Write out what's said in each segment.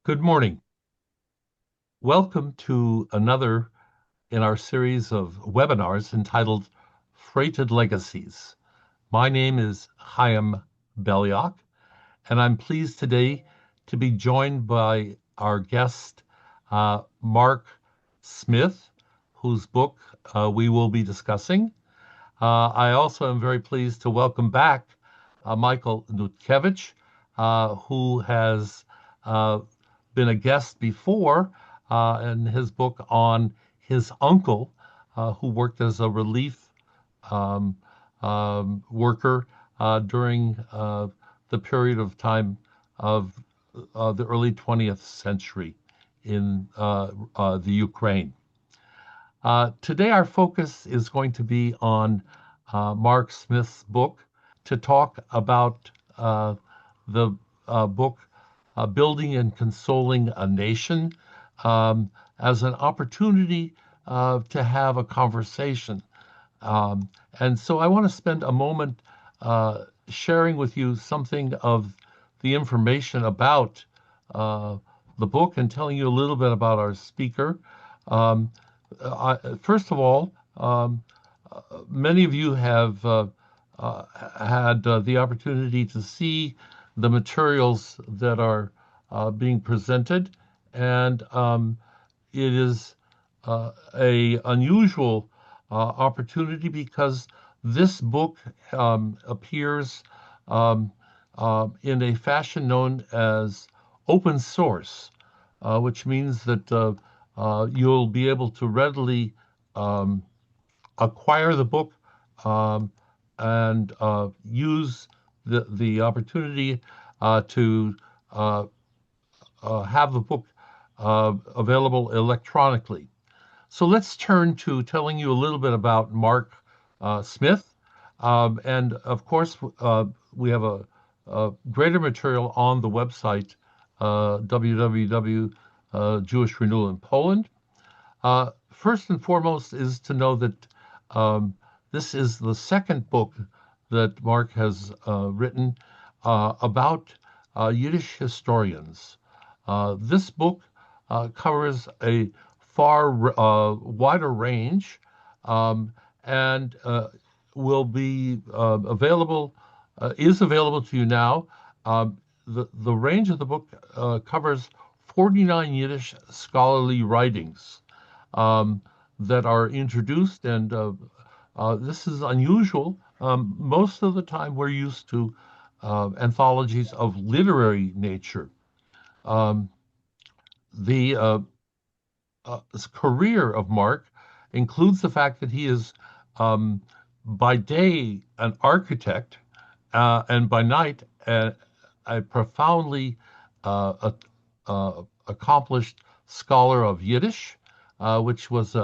Good morning. Welcome to another in our series of webinars entitled Freighted Legacies. My name is Chaim Beliak, and I'm pleased today to be joined by our guest, Mark Smith, whose book we will be discussing. I also am very pleased to welcome back Michael Nutkevich, who has uh, been a guest before in his book on his uncle, who worked as a relief um, worker during the period of time of the early 20th century in the Ukraine. Today, our focus is going to be on Mark Smith's book to talk about the book Building and Consoling a Nation um, as an opportunity to have a conversation. Um, and so I want to spend a moment sharing with you something of the information about uh, the book and telling you a little bit about our speaker. Um, First of all, many of you have had the opportunity to see the materials that are being presented, and it is a unusual opportunity because this book appears um, in a fashion known as open source, which means that you'll be able to readily um, acquire the book um, and use the opportunity to uh, have the book available electronically. So let's turn to telling you a little bit about Mark Smith. And of course, we have a greater material on the website, www. Jewish Renewal in Poland. First and foremost is to know that this is the second book that Mark has written about Yiddish historians. This book covers a far wider range um, and will be is available to you now. The range of the book covers 49 Yiddish scholarly writings um, that are introduced, and this is unusual. Most of the time, we're used to anthologies of literary nature. Um, the career of Mark includes the fact that he is, um, by day, an architect, and by night, a profoundly accomplished scholar of Yiddish, which was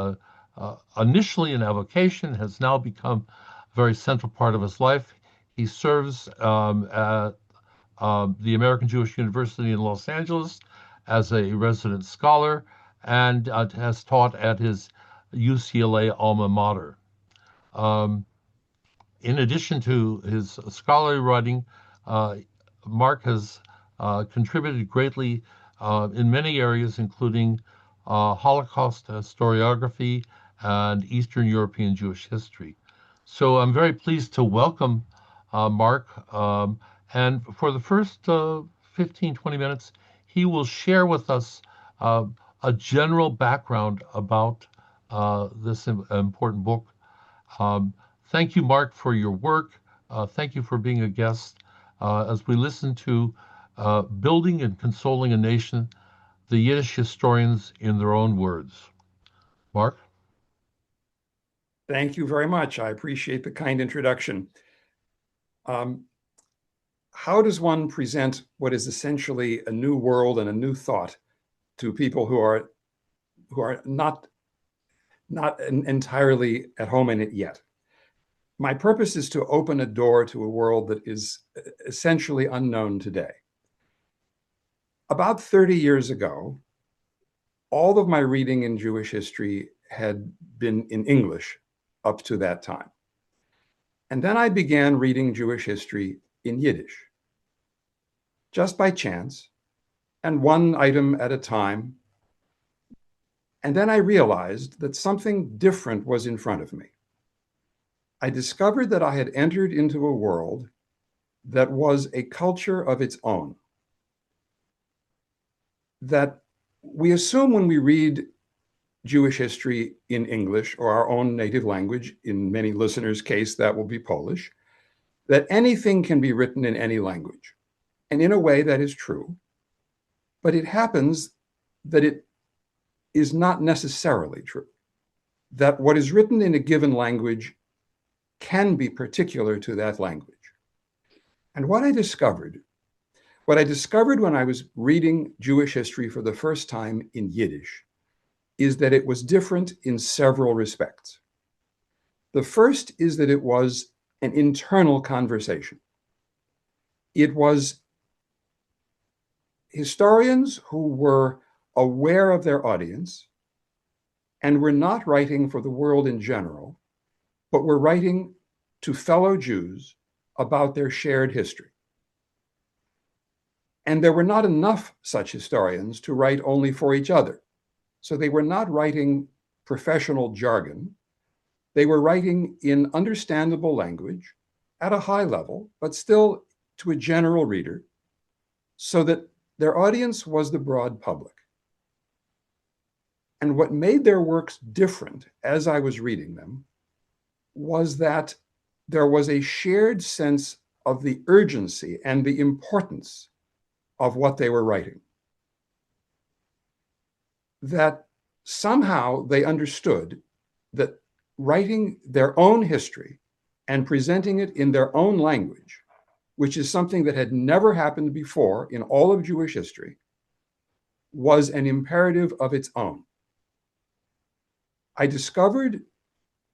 initially an avocation, has now become a very central part of his life. He serves at the American Jewish University in Los Angeles as a resident scholar and has taught at his UCLA alma mater. Um, in addition to his scholarly writing, uh, Mark has contributed greatly in many areas, including Holocaust historiography and Eastern European Jewish history. So I'm very pleased to welcome Mark. And for the first 15, 20 minutes, he will share with us uh, a general background about this important book. Um, Thank you, Mark, for your work. Thank you for being a guest as we listen to Building and Consoling a Nation, the Yiddish historians in their own words. Mark? Thank you very much. I appreciate the kind introduction. Um, how does one present what is essentially a new world and a new thought to people who are not entirely at home in it yet? My purpose is to open a door to a world that is essentially unknown today. About 30 years ago, all of my reading in Jewish history had been in English up to that time. And then I began reading Jewish history in Yiddish. Just by chance, and one item at a time. And then I realized that something different was in front of me. I discovered that I had entered into a world that was a culture of its own. That we assume when we read Jewish history in English or our own native language, in many listeners' case, that will be Polish, that anything can be written in any language. And in a way, that is true. But it happens that it is not necessarily true. That what is written in a given language can be particular to that language. And what I discovered when I was reading Jewish history for the first time in Yiddish is that it was different in several respects. The first is that it was an internal conversation. It was historians who were aware of their audience and were not writing for the world in general, but were writing to fellow Jews about their shared history. And there were not enough such historians to write only for each other. So they were not writing professional jargon. They were writing in understandable language at a high level, but still to a general reader, so that their audience was the broad public. And what made their works different as I was reading them was that there was a shared sense of the urgency and the importance of what they were writing. That somehow they understood that writing their own history and presenting it in their own language, which is something that had never happened before in all of Jewish history, was an imperative of its own. I discovered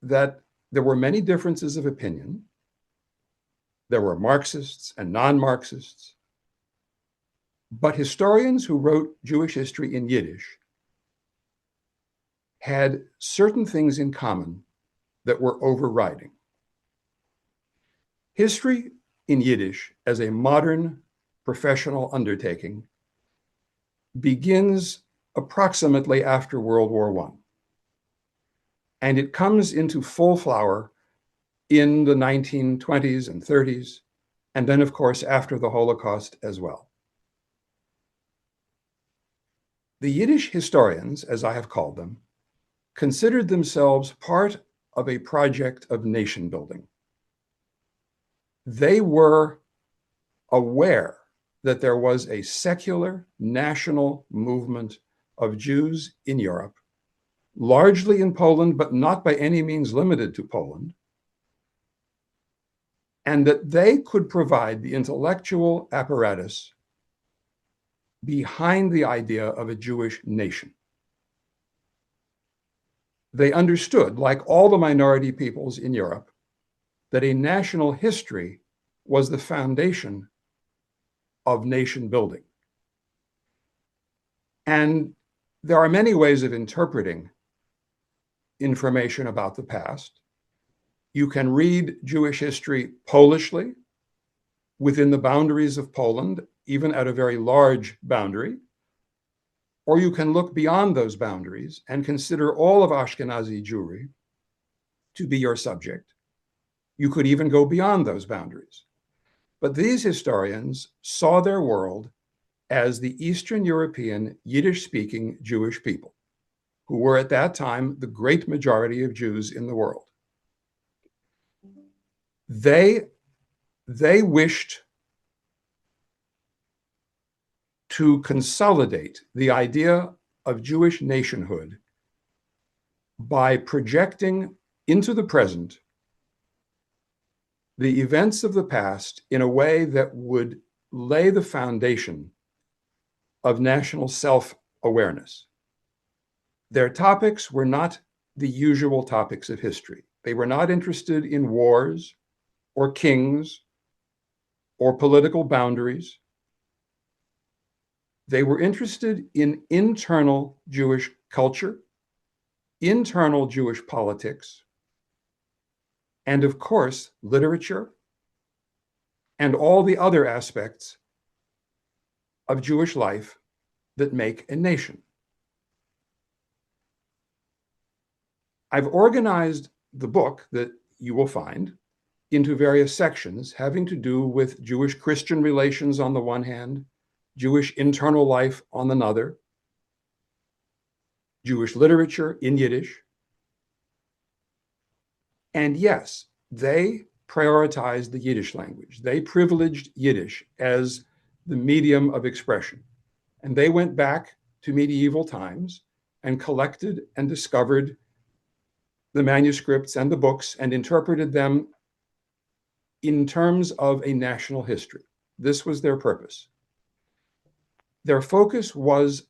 that there were many differences of opinion. There were Marxists and non-Marxists, but historians who wrote Jewish history in Yiddish had certain things in common that were overriding. History in Yiddish as a modern professional undertaking begins approximately after World War I. And it comes into full flower in the 1920s and 30s, and then, of course, after the Holocaust as well. The Yiddish historians, as I have called them, considered themselves part of a project of nation building. They were aware that there was a secular national movement of Jews in Europe, largely in Poland, but not by any means limited to Poland, and that they could provide the intellectual apparatus behind the idea of a Jewish nation. They understood, like all the minority peoples in Europe, that a national history was the foundation of nation building. And there are many ways of interpreting information about the past. You can read Jewish history Polishly within the boundaries of Poland, even at a very large boundary, or you can look beyond those boundaries and consider all of Ashkenazi Jewry to be your subject. You could even go beyond those boundaries. But these historians saw their world as the Eastern European Yiddish-speaking Jewish people, who were at that time the great majority of Jews in the world. They wished to consolidate the idea of Jewish nationhood by projecting into the present the events of the past in a way that would lay the foundation of national self-awareness. Their topics were not the usual topics of history. They were not interested in wars or kings or political boundaries. They were interested in internal Jewish culture, internal Jewish politics, and of course, literature, and all the other aspects of Jewish life that make a nation. I've organized the book that you will find into various sections having to do with Jewish-Christian relations on the one hand, Jewish internal life on another, Jewish literature in Yiddish. And yes, they prioritized the Yiddish language. They privileged Yiddish as the medium of expression. And they went back to medieval times and collected and discovered the manuscripts and the books and interpreted them in terms of a national history. This was their purpose. Their focus was,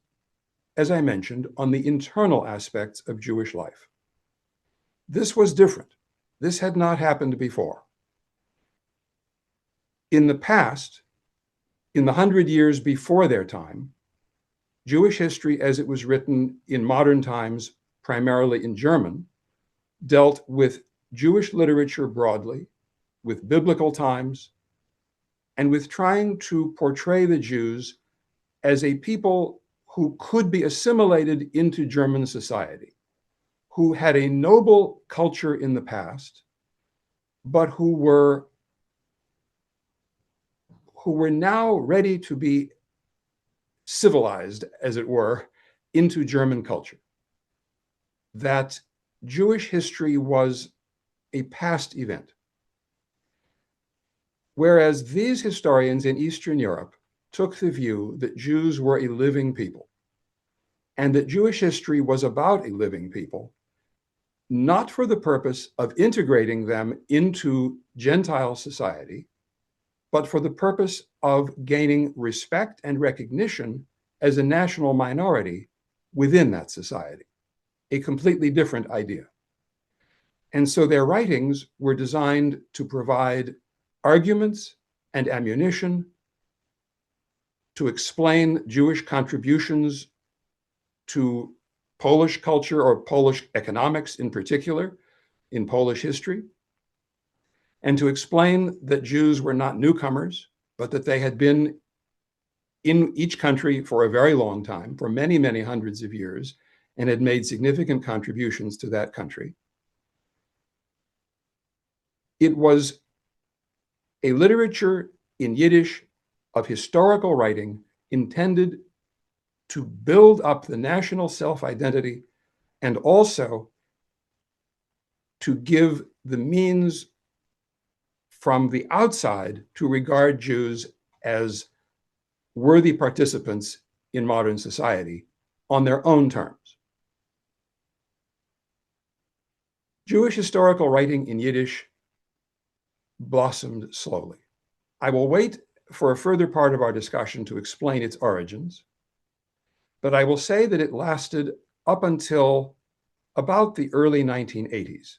as I mentioned, on the internal aspects of Jewish life. This was different. This had not happened before. In the past, in the 100 years before their time, Jewish history, as it was written in modern times, primarily in German, dealt with Jewish literature broadly, with biblical times, and with trying to portray the Jews as a people who could be assimilated into German society, who had a noble culture in the past, but who were now ready to be civilized, as it were, into German culture. That Jewish history was a past event. Whereas these historians in Eastern Europe took the view that Jews were a living people and that Jewish history was about a living people, not for the purpose of integrating them into Gentile society, but for the purpose of gaining respect and recognition as a national minority within that society, a completely different idea. And so their writings were designed to provide arguments and ammunition to explain Jewish contributions to Polish culture or Polish economics in particular, in Polish history, and to explain that Jews were not newcomers, but that they had been in each country for a very long time, for many, many hundreds of years, and had made significant contributions to that country. It was a literature in Yiddish of historical writing intended to build up the national self-identity and also to give the means from the outside to regard Jews as worthy participants in modern society on their own terms. Jewish historical writing in Yiddish blossomed slowly. I will wait for a further part of our discussion to explain its origins, but I will say that it lasted up until about the early 1980s,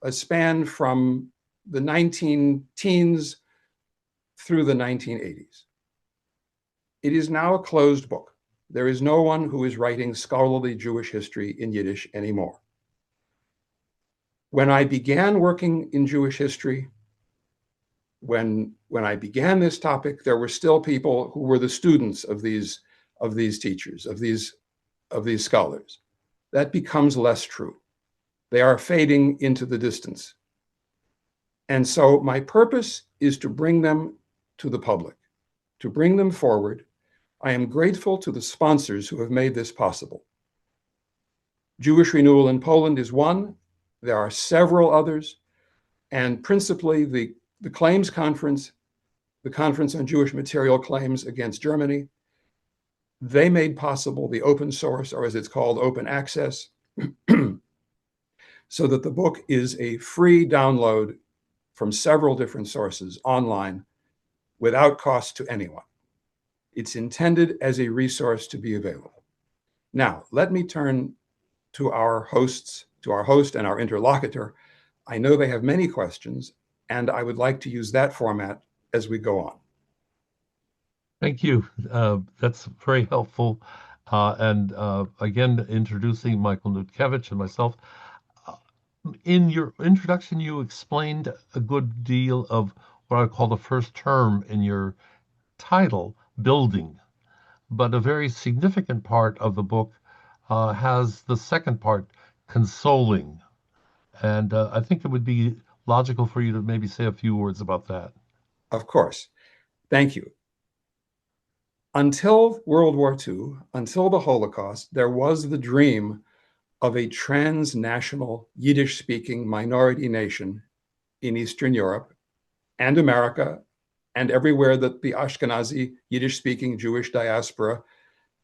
a span from the 19-teens through the 1980s. It is now a closed book. There is no one who is writing scholarly Jewish history in Yiddish anymore. When I began working in Jewish history, when I began this topic, there were still people who were the students of these teachers, of these scholars. That becomes less true. They are fading into the distance. And so my purpose is to bring them to the public, to bring them forward. I am grateful to the sponsors who have made this possible. Jewish Renewal in Poland is one. There are several others, and principally the Claims Conference, the Conference on Jewish Material Claims against Germany. They made possible the open source, or as it's called, open access, so that the book is a free download from several different sources online without cost to anyone. It's intended as a resource to be available. Now, let me turn to our host and our interlocutor. I know they have many questions, and I would like to use that format as we go on. Thank you. That's very helpful. And again, introducing Michael Nutkevich and myself. In your introduction, you explained a good deal of what I call the first term in your title, building. but a very significant part of the book has the second part, consoling. And I think it would be logical for you to maybe say a few words about that. Of course. Thank you. Until World War II, until the Holocaust, there was the dream of a transnational Yiddish-speaking minority nation in Eastern Europe and America and everywhere that the Ashkenazi Yiddish-speaking Jewish diaspora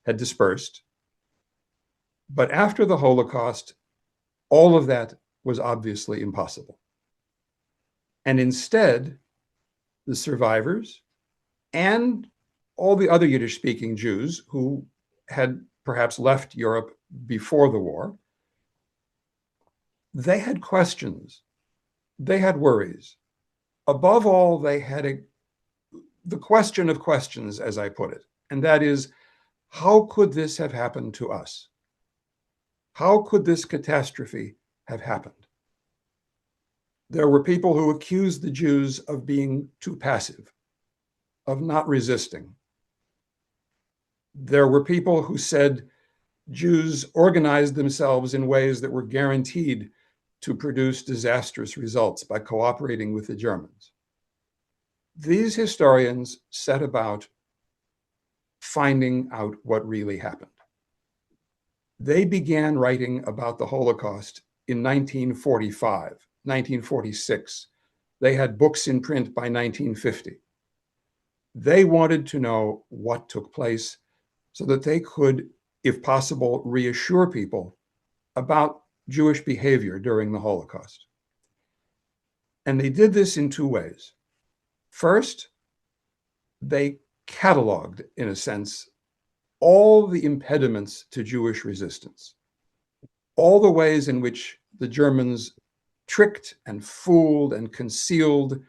had dispersed. But after the Holocaust, all of that was obviously impossible. And instead, the survivors and all the other Yiddish-speaking Jews who had perhaps left Europe before the war, they had questions, they had worries. Above all, they had the question of questions, as I put it, and that is, how could this have happened to us? How could this catastrophe have happened? There were people who accused the Jews of being too passive, of not resisting. There were people who said Jews organized themselves in ways that were guaranteed to produce disastrous results by cooperating with the Germans. These historians set about finding out what really happened. They began writing about the Holocaust in 1945, 1946. They had books in print by 1950. They wanted to know what took place so that they could, if possible, reassure people about Jewish behavior during the Holocaust. And they did this in two ways. First, they cataloged, in a sense, all the impediments to Jewish resistance, all the ways in which the Germans tricked and fooled and concealed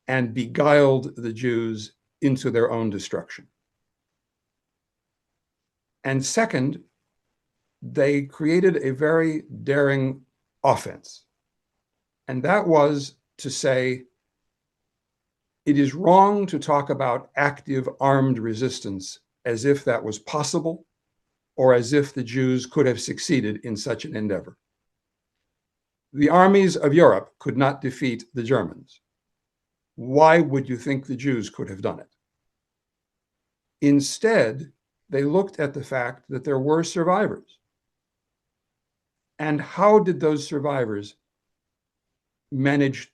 and beguiled the Jews into their own destruction. And second, they created a very daring offense. And that was to say, it is wrong to talk about active armed resistance as if that was possible or as if the Jews could have succeeded in such an endeavor. The armies of Europe could not defeat the Germans. Why would you think the Jews could have done it? Instead, they looked at the fact that there were survivors. And how did those survivors manage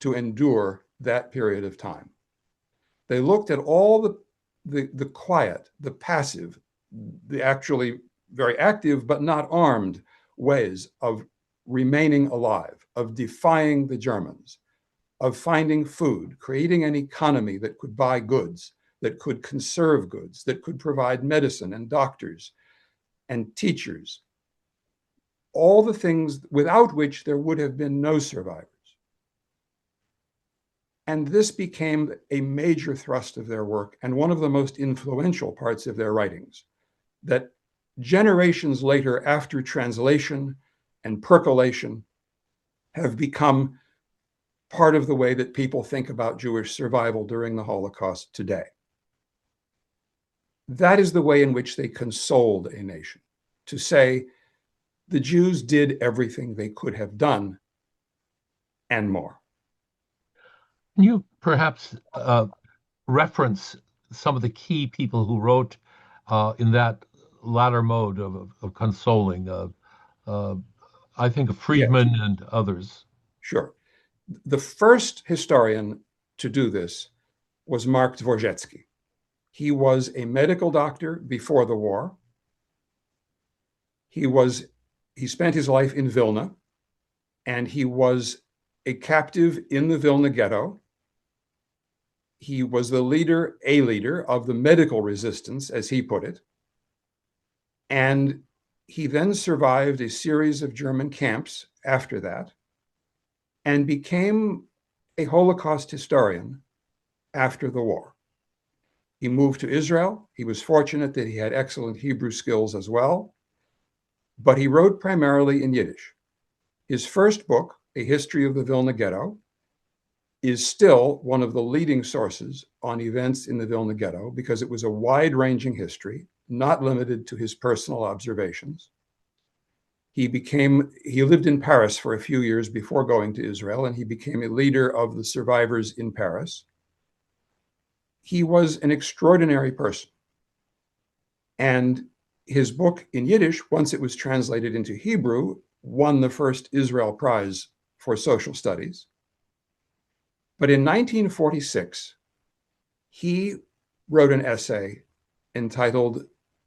to endure that period of time? They looked at all the quiet, the passive, the actually very active but not armed ways of remaining alive, of defying the Germans, of finding food, creating an economy that could buy goods, that could conserve goods, that could provide medicine and doctors and teachers, all the things without which there would have been no survivors. And this became a major thrust of their work and one of the most influential parts of their writings, that generations later, after translation and percolation, have become part of the way that people think about Jewish survival during the Holocaust today. That is the way in which they consoled a nation, to say the Jews did everything they could have done and more. Can you perhaps reference some of the key people who wrote in that latter mode of consoling? I think of Yes, Friedman and others. sure. The first historian to do this was Mark Dvorzhetzky. He was a medical doctor before the war. He spent his life in Vilna, and he was a captive in the Vilna ghetto. He was a leader of the medical resistance, as he put it. And he then survived a series of German camps after that and became a Holocaust historian after the war. He moved to Israel. He was fortunate that he had excellent Hebrew skills as well, but he wrote primarily in Yiddish. His first book, A History of the Vilna Ghetto, is still one of the leading sources on events in the Vilna Ghetto because it was a wide-ranging history, not limited to his personal observations. He lived in Paris for a few years before going to Israel, and he became a leader of the survivors in Paris. He was an extraordinary person. And his book in Yiddish, once it was translated into Hebrew, won the first Israel Prize for Social Studies. But in 1946, he wrote an essay entitled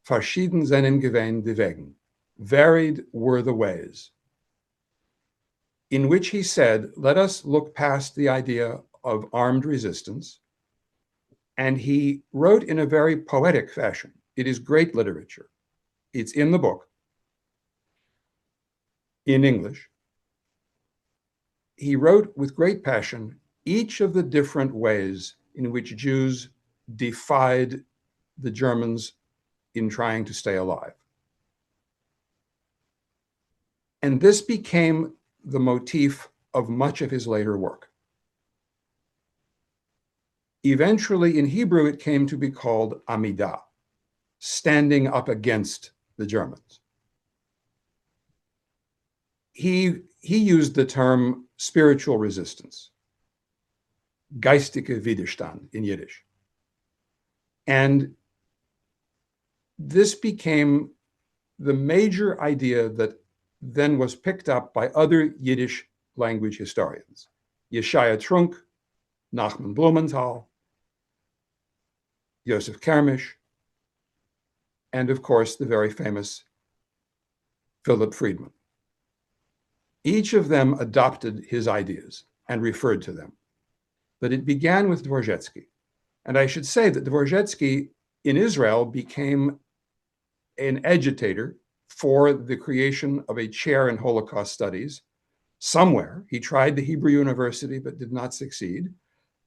Verschieden seien gewesen die Wegen, varied were the ways, in which he said, let us look past the idea of armed resistance. And he wrote in a very poetic fashion. It is great literature. It's in the book, in English. He wrote with great passion each of the different ways in which Jews defied the Germans in trying to stay alive. And this became the motif of much of his later work. Eventually, in Hebrew, it came to be called Amidah, standing up against the Germans. He used the term spiritual resistance, geistige Widerstand in Yiddish. And this became the major idea that then was picked up by other Yiddish language historians, Yeshaya Trunk, Nachman Blumenthal, Yosef Kermish, and of course, the very famous Philip Friedman. Each of them adopted his ideas and referred to them. But it began with Dvorzhetsky. And I should say that Dvorzhetsky in Israel became an agitator for the creation of a chair in Holocaust studies somewhere. He tried the Hebrew University, but did not succeed,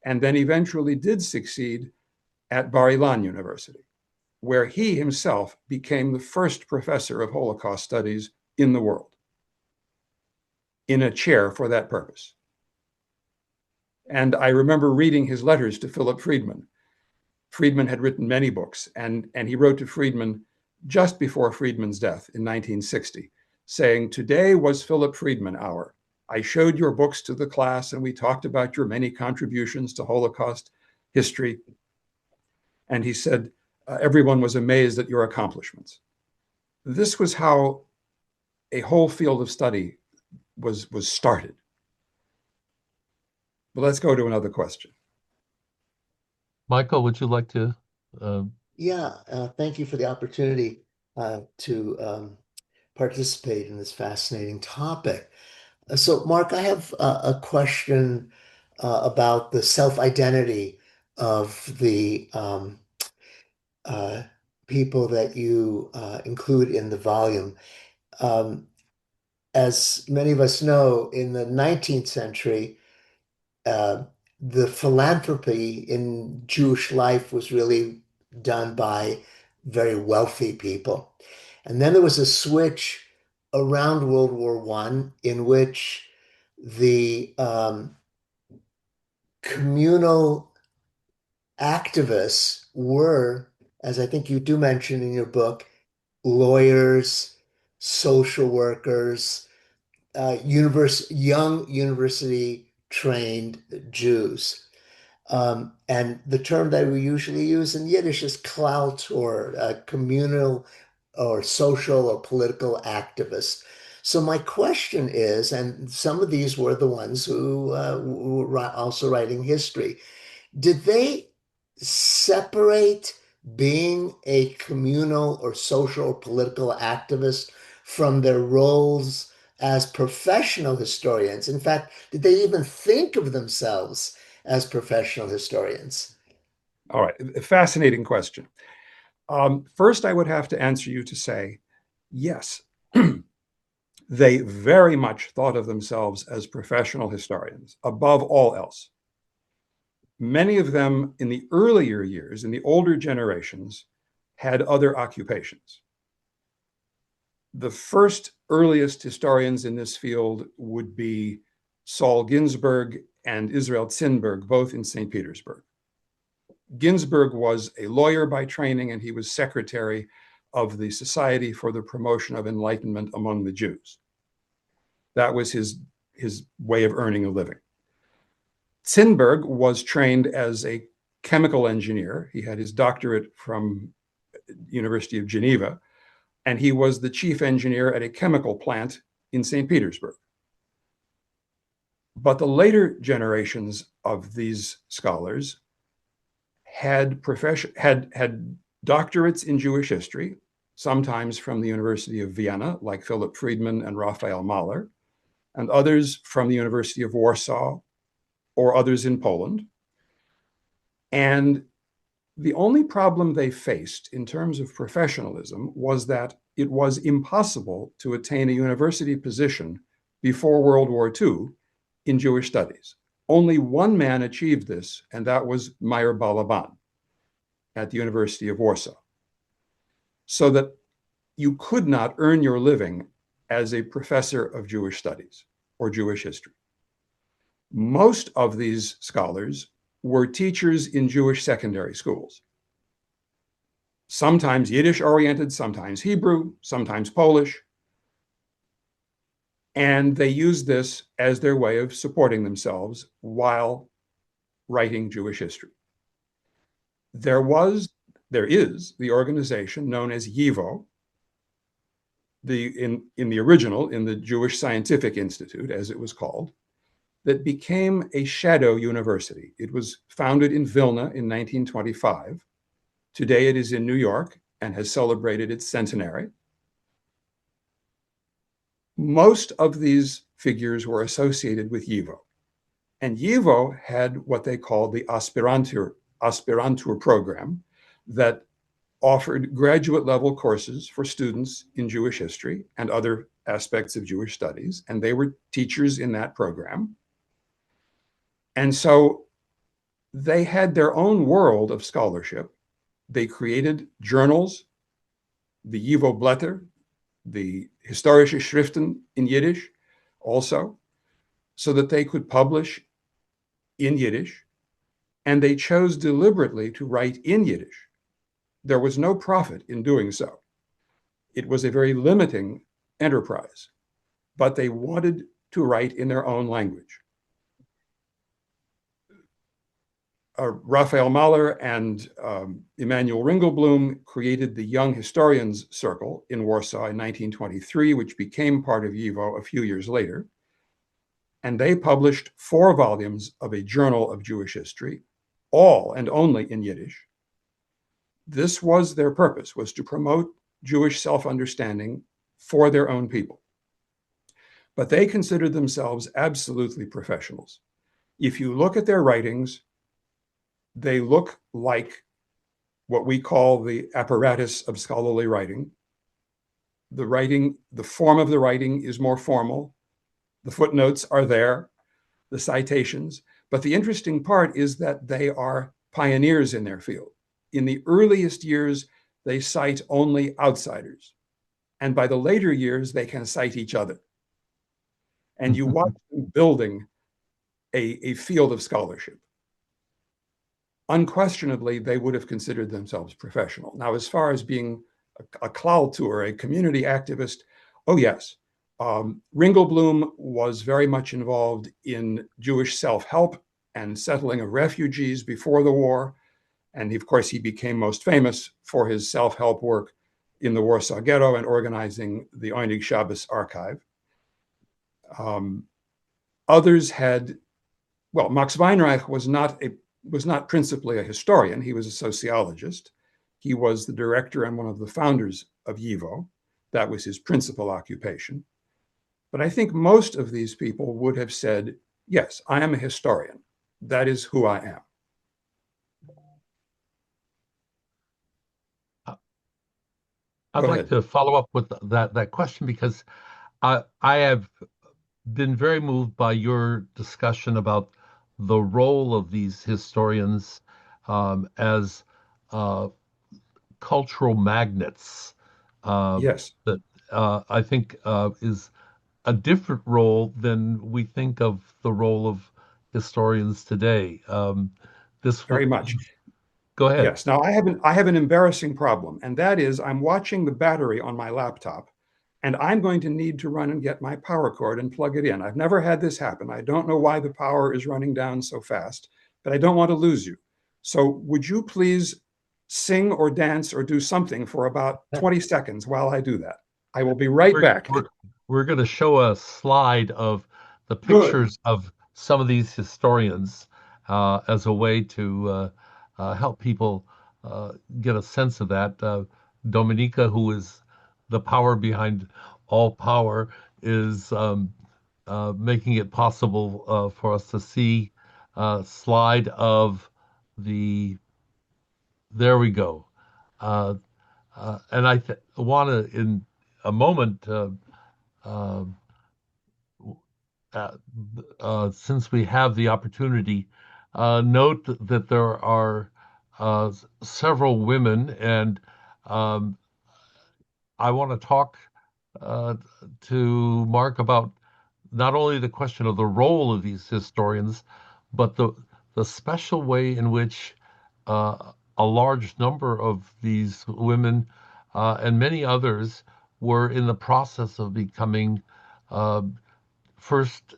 and then eventually did succeed at Bar-Ilan University, where he himself became the first professor of Holocaust studies in the world, in a chair for that purpose. And I remember reading his letters to Philip Friedman. Friedman had written many books, and he wrote to Friedman just before Friedman's death in 1960, saying, "Today was Philip Friedman hour. I showed your books to the class, and we talked about your many contributions to Holocaust history." And he said, everyone was amazed at your accomplishments. This was how a whole field of study was started. But let's go to another question. Michael, would you like to? Thank you for the opportunity to participate in this fascinating topic. So, Mark, I have a question about the self-identity of the people that you include in the volume. Um, as many of us know, in the 19th century, uh, the philanthropy in Jewish life was really done by very wealthy people. And then there was a switch around World War I in which the communal activists were, as I think you do mention in your book, lawyers, social workers, young university trained Jews. And the term that we usually use in Yiddish is clout or communal or social or political activist. So my question is, and some of these were the ones who were also writing history, did they separate being a communal or social or political activist from their roles as professional historians? In fact, did they even think of themselves as professional historians? All right, a fascinating question. First, I would have to answer you to say, yes, they very much thought of themselves as professional historians, above all else. Many of them in the earlier years, in the older generations, had other occupations. The first earliest historians in this field would be Saul Ginsberg and Israel Zinberg, both in St. Petersburg. Ginsburg was a lawyer by training, and he was secretary of the Society for the Promotion of Enlightenment Among the Jews. That was his way of earning a living. Zinberg was trained as a chemical engineer. He had his doctorate from University of Geneva, and he was the chief engineer at a chemical plant in St. Petersburg. But the later generations of these scholars had doctorates in Jewish history, sometimes from the University of Vienna, like Philip Friedman and Raphael Mahler, and others from the University of Warsaw or others in Poland. And the only problem they faced in terms of professionalism was that it was impossible to attain a university position before World War II in Jewish studies. Only one man achieved this, and that was Meir Balaban at the University of Warsaw. So that you could not earn your living as a professor of Jewish studies or Jewish history. Most of these scholars were teachers in Jewish secondary schools, sometimes Yiddish-oriented, sometimes Hebrew, sometimes Polish. And they used this as their way of supporting themselves while writing Jewish history. There is the organization known as YIVO, in the original, in the Jewish Scientific Institute, as it was called, that became a shadow university. It was founded in Vilna in 1925. Today it is in New York and has celebrated its centenary. Most of these figures were associated with YIVO. And YIVO had what they called the aspirantur program that offered graduate level courses for students in Jewish history and other aspects of Jewish studies. And they were teachers in that program. And so they had their own world of scholarship. They created journals, the YIVO Blätter, the Historische Schriften in Yiddish also, so that they could publish in Yiddish. And they chose deliberately to write in Yiddish. There was no profit in doing so. It was a very limiting enterprise, but they wanted to write in their own language. Raphael Mahler and Emanuel Ringelblum created the Young Historians Circle in Warsaw in 1923, which became part of YIVO a few years later. And they published 4 volumes of a journal of Jewish history, all and only in Yiddish. This was their purpose, was to promote Jewish self-understanding for their own people. But they considered themselves absolutely professionals. If you look at their writings, they look like what we call the apparatus of scholarly writing. The form of the writing is more formal. The footnotes are there, the citations. But the interesting part is that they are pioneers in their field. In the earliest years, they cite only outsiders. And by the later years, they can cite each other. And you watch them building a field of scholarship. Unquestionably, they would have considered themselves professional. Now, as far as being a Klautur, a community activist, oh yes. Ringelblum was very much involved in Jewish self-help and settling of refugees before the war. And of course, he became most famous for his self-help work in the Warsaw Ghetto and organizing the Oinig Shabbos archive. Others had, well, Max Weinreich was not principally a historian. He was a sociologist. He was the director and one of the founders of YIVO. That was his principal occupation. But I think most of these people would have said, yes, I am a historian. That is who I am. I'd like to follow up with that question because I have been very moved by your discussion about the role of these historians as uh, cultural magnets. Yes. That I think is a different role than we think of the role of historians today. This Very much. Go ahead. Yes. Now I have an embarrassing problem, and that is I'm watching the battery on my laptop, and I'm going to need to run and get my power cord and plug it in. I've never had this happen. I don't know why the power is running down so fast, but I don't want to lose you. So would you please sing or dance or do something for about 20 seconds while I do that? I will be right We're back. we're, we're going to show a slide of the Good. pictures of some of these historians as a way to help people get a sense of that. Dominica, who is the power behind all power, is making it possible for us to see a slide of the. There we go. Uh, and I want to, in a moment, uh, uh, since we have the opportunity, note that there are several women, and um, I want to talk uh, to Mark about not only the question of the role of these historians, but the special way in which a large number of these women and many others were in the process of becoming uh, first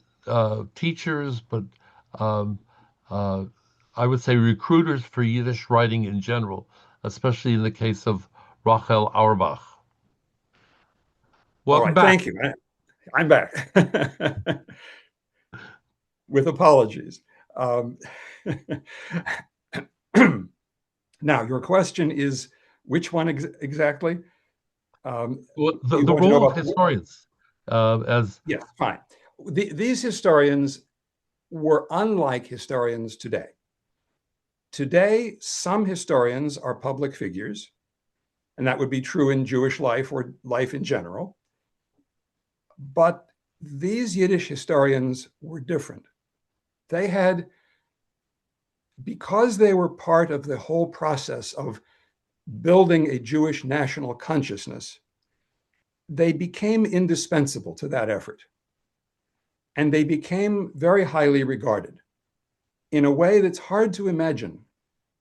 teachers, but um, uh, I would say recruiters for Yiddish writing in general, especially in the case of Rachel Auerbach. All Welcome right. back. Thank you. I'm back with apologies. Um, now, your question is which one exactly? Well, You the want to know role of about? historians as Yes, fine. These historians were unlike historians today. Today, some historians are public figures, and that would be true in Jewish life or life in general. But these Yiddish historians were different. They had, because they were part of the whole process of building a Jewish national consciousness, they became indispensable to that effort. And they became very highly regarded in a way that's hard to imagine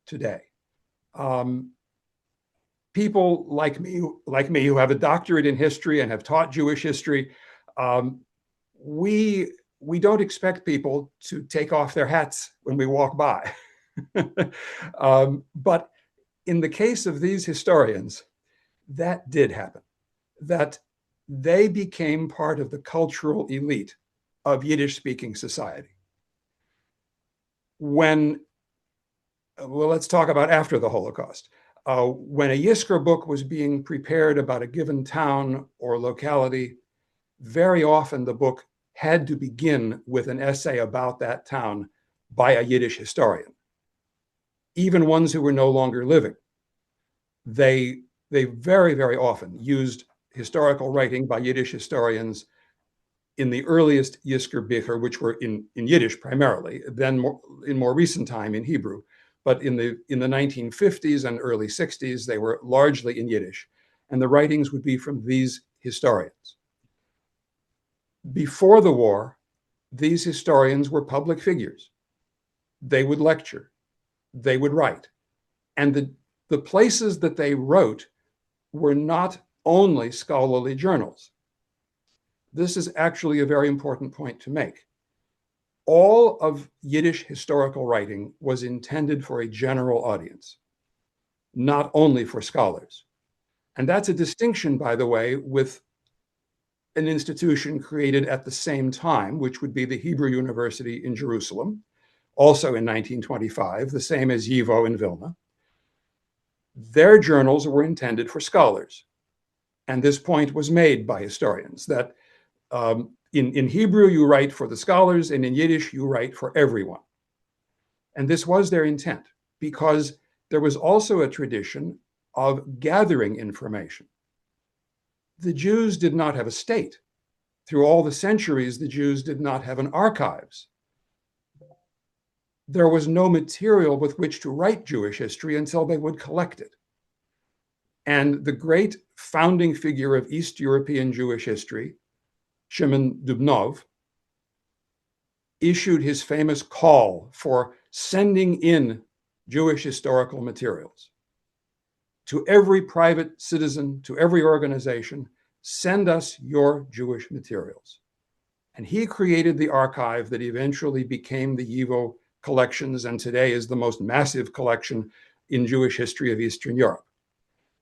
today. Um, People like me who have a doctorate in history and have taught Jewish history, um, we we don't expect people to take off their hats when we walk by. But in the case of these historians, that did happen. That they became part of the cultural elite of Yiddish-speaking society. When, well, let's talk about after the Holocaust. When a Yizkor book was being prepared about a given town or locality, very often the book had to begin with an essay about that town by a Yiddish historian, even ones who were no longer living. They very, very often used historical writing by Yiddish historians in the earliest Yizkor Bicher, which were in Yiddish primarily, then in more recent time in Hebrew. But in the 1950s and early 60s, they were largely in Yiddish. And the writings would be from these historians. Before the war, these historians were public figures. They would lecture, they would write. And the places that they wrote were not only scholarly journals. This is actually a very important point to make. All of Yiddish historical writing was intended for a general audience, not only for scholars. And that's a distinction, by the way, with an institution created at the same time, which would be the Hebrew University in Jerusalem, also in 1925, the same as YIVO in Vilna. Their journals were intended for scholars. And this point was made by historians that in Hebrew, you write for the scholars, and in Yiddish, you write for everyone. And this was their intent, because there was also a tradition of gathering information. The Jews did not have a state. Through all the centuries, the Jews did not have an archives. There was no material with which to write Jewish history until they would collect it. And the great founding figure of East European Jewish history, Shimon Dubnov, issued his famous call for sending in Jewish historical materials. To every private citizen, to every organization, send us your Jewish materials. And he created the archive that eventually became the YIVO collections and today is the most massive collection in Jewish history of Eastern Europe.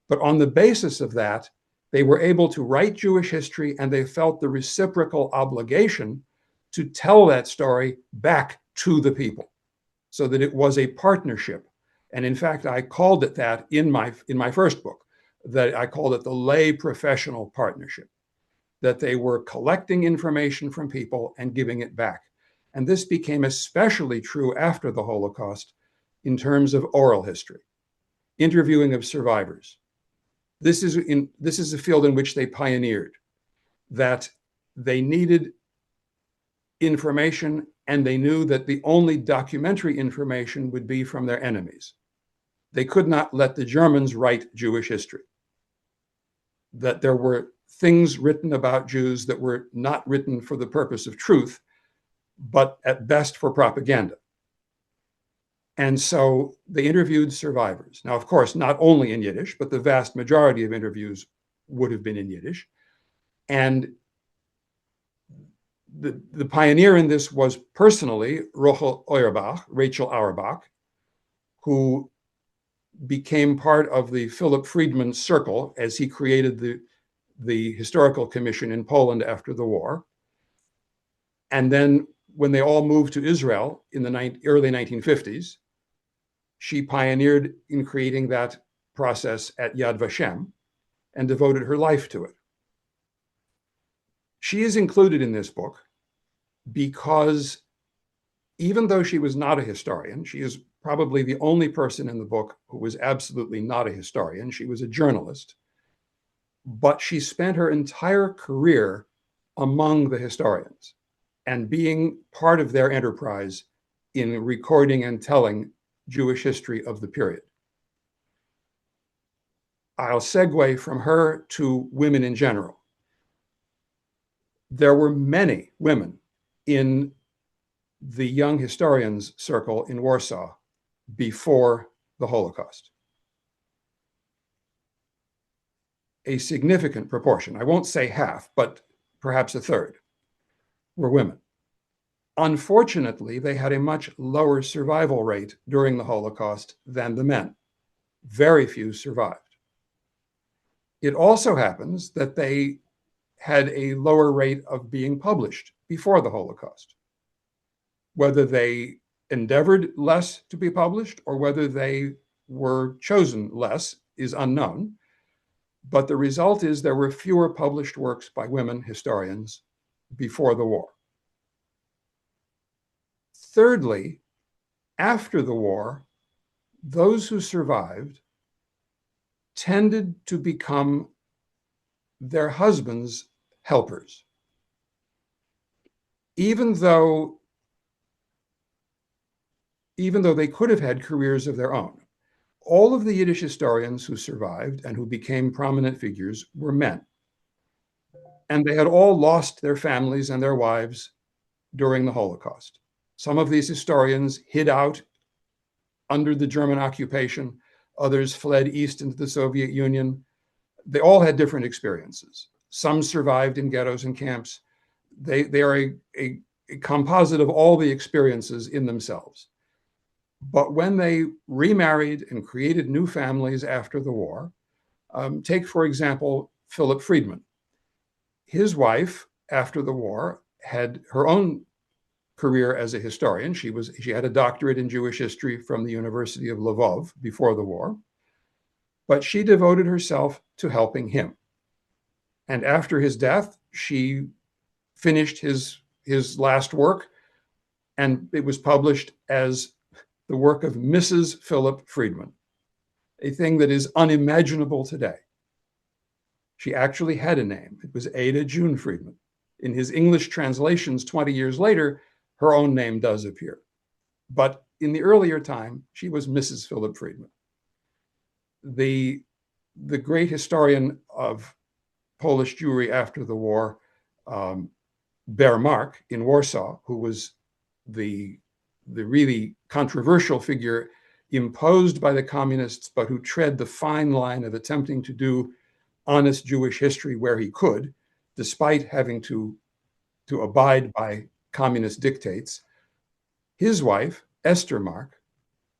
But on the basis of that, they were able to write Jewish history and they felt the reciprocal obligation to tell that story back to the people so that it was a partnership. And in fact, I called it that in my first book, that I called it the lay professional partnership, that they were collecting information from people and giving it back. And this became especially true after the Holocaust in terms of oral history, interviewing of survivors. This is a field in which they pioneered, that they needed information and they knew that the only documentary information would be from their enemies. They could not let the Germans write Jewish history, that there were things written about Jews that were not written for the purpose of truth, but at best for propaganda. And so they interviewed survivors. Now, of course, not only in Yiddish, but the vast majority of interviews would have been in Yiddish. And the pioneer in this was personally Rachel Auerbach, who became part of the Philip Friedman Circle as he created the Historical Commission in Poland after the war. And then when they all moved to Israel in the early 1950s, she pioneered in creating that process at Yad Vashem and devoted her life to it. She is included in this book because even though she was not a historian, she is probably the only person in the book who was absolutely not a historian. She was a journalist, but she spent her entire career among the historians and being part of their enterprise in recording and telling Jewish history of the period. I'll segue from her to women in general. There were many women in the young historians circle in Warsaw before the Holocaust. A significant proportion, I won't say half, but perhaps a third, were women. Unfortunately, they had a much lower survival rate during the Holocaust than the men. Very few survived. It also happens that they had a lower rate of being published before the Holocaust. Whether they endeavored less to be published or whether they were chosen less is unknown. But the result is there were fewer published works by women historians before the war. Thirdly, after the war, those who survived tended to become their husbands' helpers. Even though they could have had careers of their own. All of the Yiddish historians who survived and who became prominent figures were men. And they had all lost their families and their wives during the Holocaust. Some of these historians hid out under the German occupation. Others fled east into the Soviet Union. They all had different experiences. Some survived in ghettos and camps. They are a composite of all the experiences in themselves. But when they remarried and created new families after the war, take, for example, Philip Friedman. His wife, after the war, had her own career as a historian. She had a doctorate in Jewish history from the University of Lvov before the war, but she devoted herself to helping him. And after his death, she finished his last work, and it was published as the work of Mrs. Philip Friedman, a thing that is unimaginable today. She actually had a name. It was Ada June Friedman. In his English translations 20 years later, her own name does appear. But in the earlier time, she was Mrs. Philip Friedman. The great historian of Polish Jewry after the war, Bermark in Warsaw, who was the really controversial figure imposed by the communists, but who tread the fine line of attempting to do honest Jewish history where he could, despite having to abide by communist dictates. His wife, Esther Mark,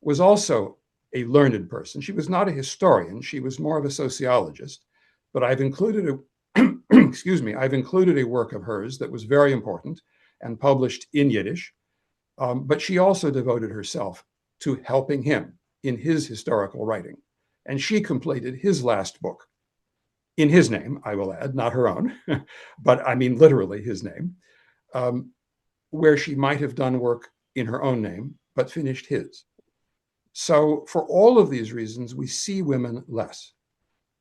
was also a learned person. She was not a historian. She was more of a sociologist, but I've included excuse me, I've included a work of hers that was very important and published in Yiddish. But she also devoted herself to helping him in his historical writing. And she completed his last book in his name, I will add, not her own, but I mean literally his name, where she might have done work in her own name, but finished his. So for all of these reasons, we see women less.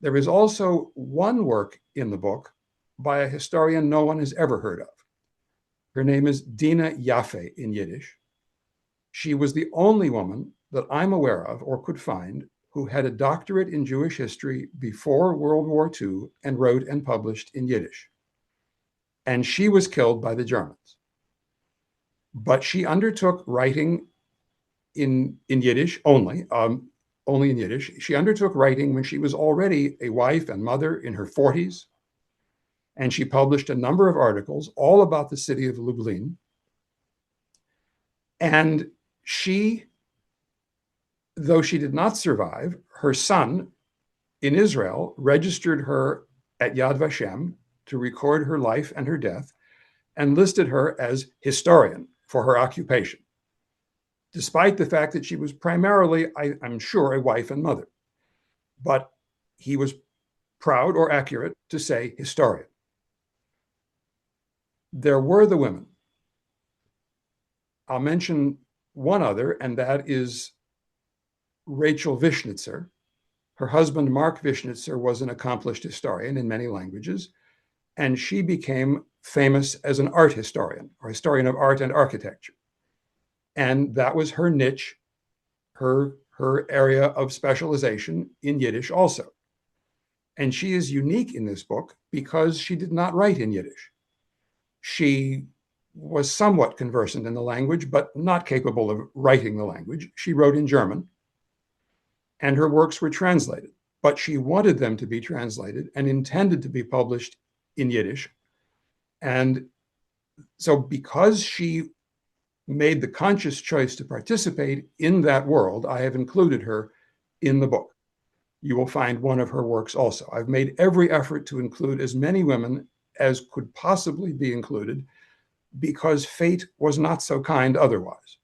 There is also one work in the book by a historian no one has ever heard of. Her name is Dina Yaffe in Yiddish. She was the only woman that I'm aware of or could find who had a doctorate in Jewish history before World War II and wrote and published in Yiddish. And she was killed by the Germans. But she undertook writing in Yiddish only, only in Yiddish. She undertook writing when she was already a wife and mother in her 40s. And she published a number of articles all about the city of Lublin. And she, though she did not survive, her son in Israel registered her at Yad Vashem to record her life and her death and listed her as historian for her occupation, despite the fact that she was primarily, I'm sure, a wife and mother. But he was proud or accurate to say historian. There were the women. I'll mention one other, and that is Rachel Vishnitzer. Her husband, Mark Vishnitzer, was an accomplished historian in many languages, and she became famous as an art historian or historian of art and architecture. And that was her niche, her area of specialization in Yiddish also. And she is unique in this book because she did not write in Yiddish. She was somewhat conversant in the language, but not capable of writing the language. She wrote in German, and her works were translated, but she wanted them to be translated and intended to be published in Yiddish. And so because she made the conscious choice to participate in that world, I have included her in the book. You will find one of her works also. I've made every effort to include as many women as could possibly be included because fate was not so kind otherwise.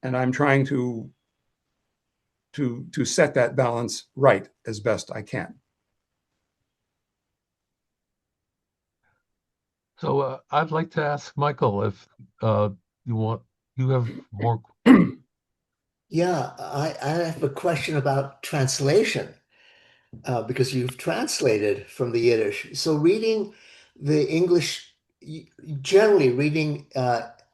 And I'm trying to set that balance right as best I can. So I'd like to ask Michael if you have more. Yeah, I have a question about translation. Because you've translated from the Yiddish. So reading the English, generally reading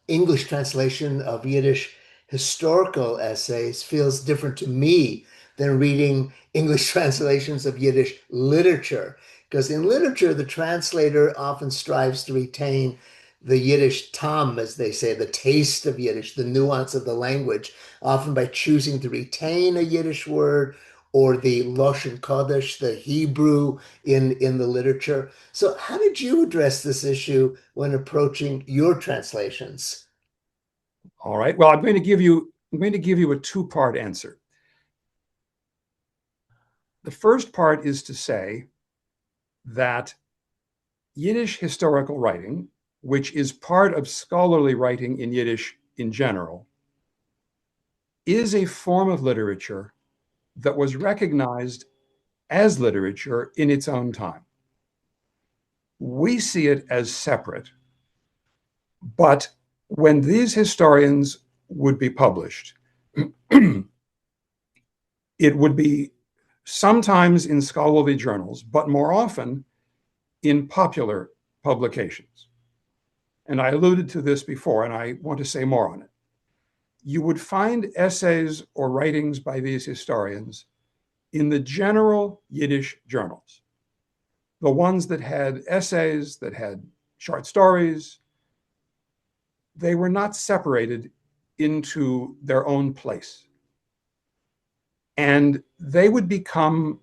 English translation of Yiddish historical essays feels different to me than reading English translations of Yiddish literature. Because in literature, the translator often strives to retain the Yiddish tam, as they say, the taste of Yiddish, the nuance of the language, often by choosing to retain a Yiddish word or the Lashon Kodesh, the Hebrew in the literature. So how did you address this issue when approaching your translations? All right. Well, I'm going to give you a two-part answer. The first part is to say that Yiddish historical writing, which is part of scholarly writing in Yiddish in general, is a form of literature that was recognized as literature in its own time. We see it as separate, but when these historians would be published, it would be sometimes in scholarly journals, but more often in popular publications. And I alluded to this before, and I want to say more on it. You would find essays or writings by these historians in the general Yiddish journals, the ones that had essays, that had short stories, they were not separated into their own place. And they would become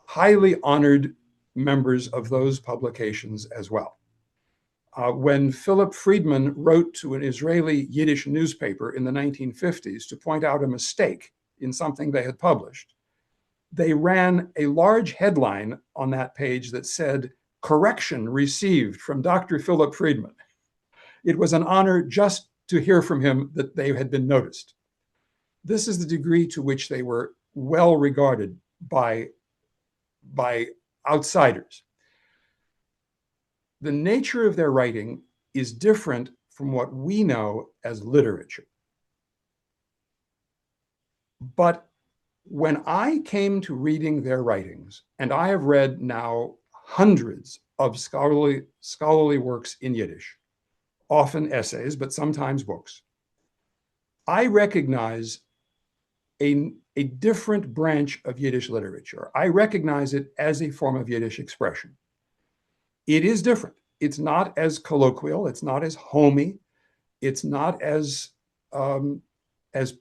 highly honored members of those publications as well. When Philip Friedman wrote to an Israeli Yiddish newspaper in the 1950s to point out a mistake in something they had published, they ran a large headline on that page that said, "Correction received from Dr. Philip Friedman." It was an honor just to hear from him that they had been noticed. This is the degree to which they were well regarded by outsiders. The nature of their writing is different from what we know as literature. But when I came to reading their writings, and I have read now hundreds of scholarly works in Yiddish, often essays, but sometimes books, I recognize a different branch of Yiddish literature. I recognize it as a form of Yiddish expression. It is different. It's not as colloquial. It's not as homey. It's not as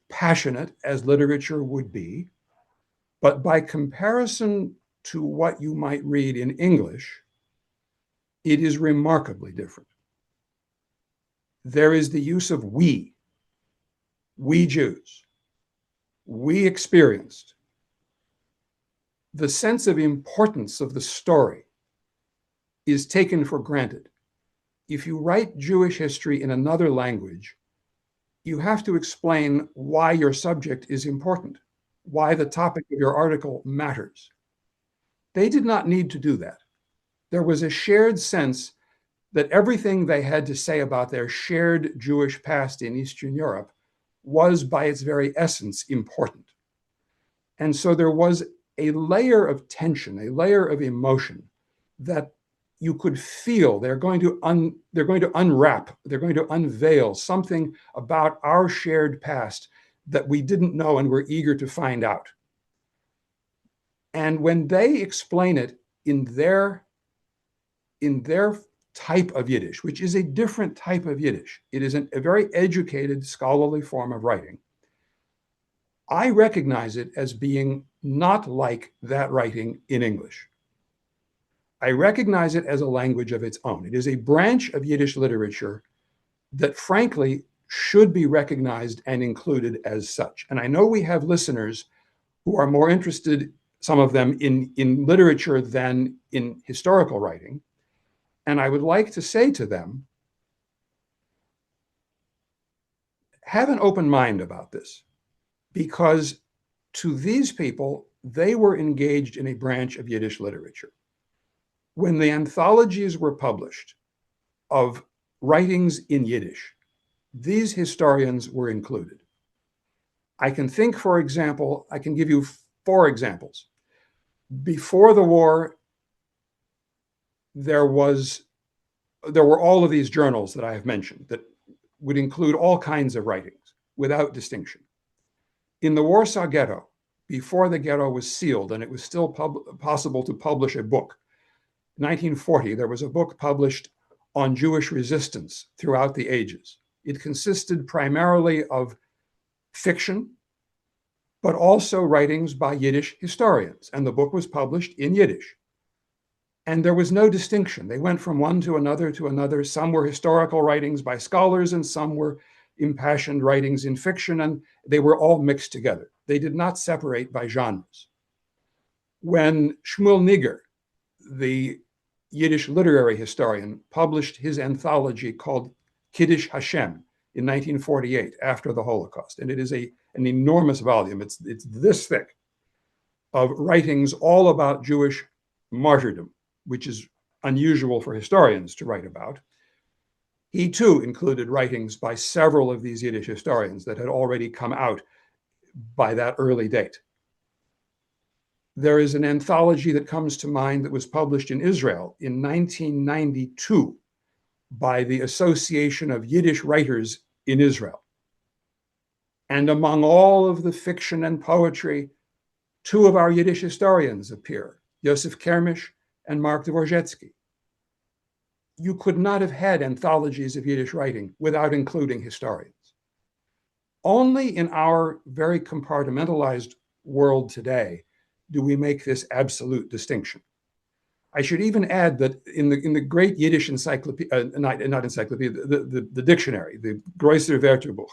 passionate as literature would be. But by comparison to what you might read in English, it is remarkably different. There is the use of we Jews, we experienced. The sense of importance of the story is taken for granted. If you write Jewish history in another language, you have to explain why your subject is important, why the topic of your article matters. They did not need to do that. There was a shared sense that everything they had to say about their shared Jewish past in Eastern Europe was by its very essence important. And so there was a layer of tension, a layer of emotion that you could feel they're going to unwrap, they're going to unveil something about our shared past that we didn't know and were eager to find out. And when they explain it in their type of Yiddish, which is a different type of Yiddish, it is a very educated, scholarly form of writing, I recognize it as being not like that writing in English. I recognize it as a language of its own. It is a branch of Yiddish literature that, frankly, should be recognized and included as such. And I know we have listeners who are more interested, some of them, in literature than in historical writing. And I would like to say to them, have an open mind about this, because to these people, they were engaged in a branch of Yiddish literature. When the anthologies were published of writings in Yiddish, these historians were included. I can think, for example, I can give you 4 examples. Before the war, there were all of these journals that I have mentioned that would include all kinds of writings without distinction. In the Warsaw Ghetto, before the ghetto was sealed and it was still possible to publish a book, 1940, there was a book published on Jewish resistance throughout the ages. It consisted primarily of fiction, but also writings by Yiddish historians, and the book was published in Yiddish. And there was no distinction. They went from one to another to another. Some were historical writings by scholars, and some were impassioned writings in fiction, and they were all mixed together. They did not separate by genres. When Shmuel Niger, the Yiddish literary historian, published his anthology called Kiddush Hashem in 1948, after the Holocaust, and it is an enormous volume. It's this thick, of writings all about Jewish martyrdom, which is unusual for historians to write about. He too included writings by several of these Yiddish historians that had already come out by that early date. There is an anthology that comes to mind that was published in Israel in 1992 by the Association of Yiddish Writers in Israel. And among all of the fiction and poetry, 2 of our Yiddish historians appear, Yosef Kermish and Mark Dvorzhetsky. you could not have had anthologies of Yiddish writing without including historians. Only in our very compartmentalized world today do we make this absolute distinction. I should even add that in the great Yiddish encyclopedia, not encyclopedia, the dictionary, the Größere Wörterbuch,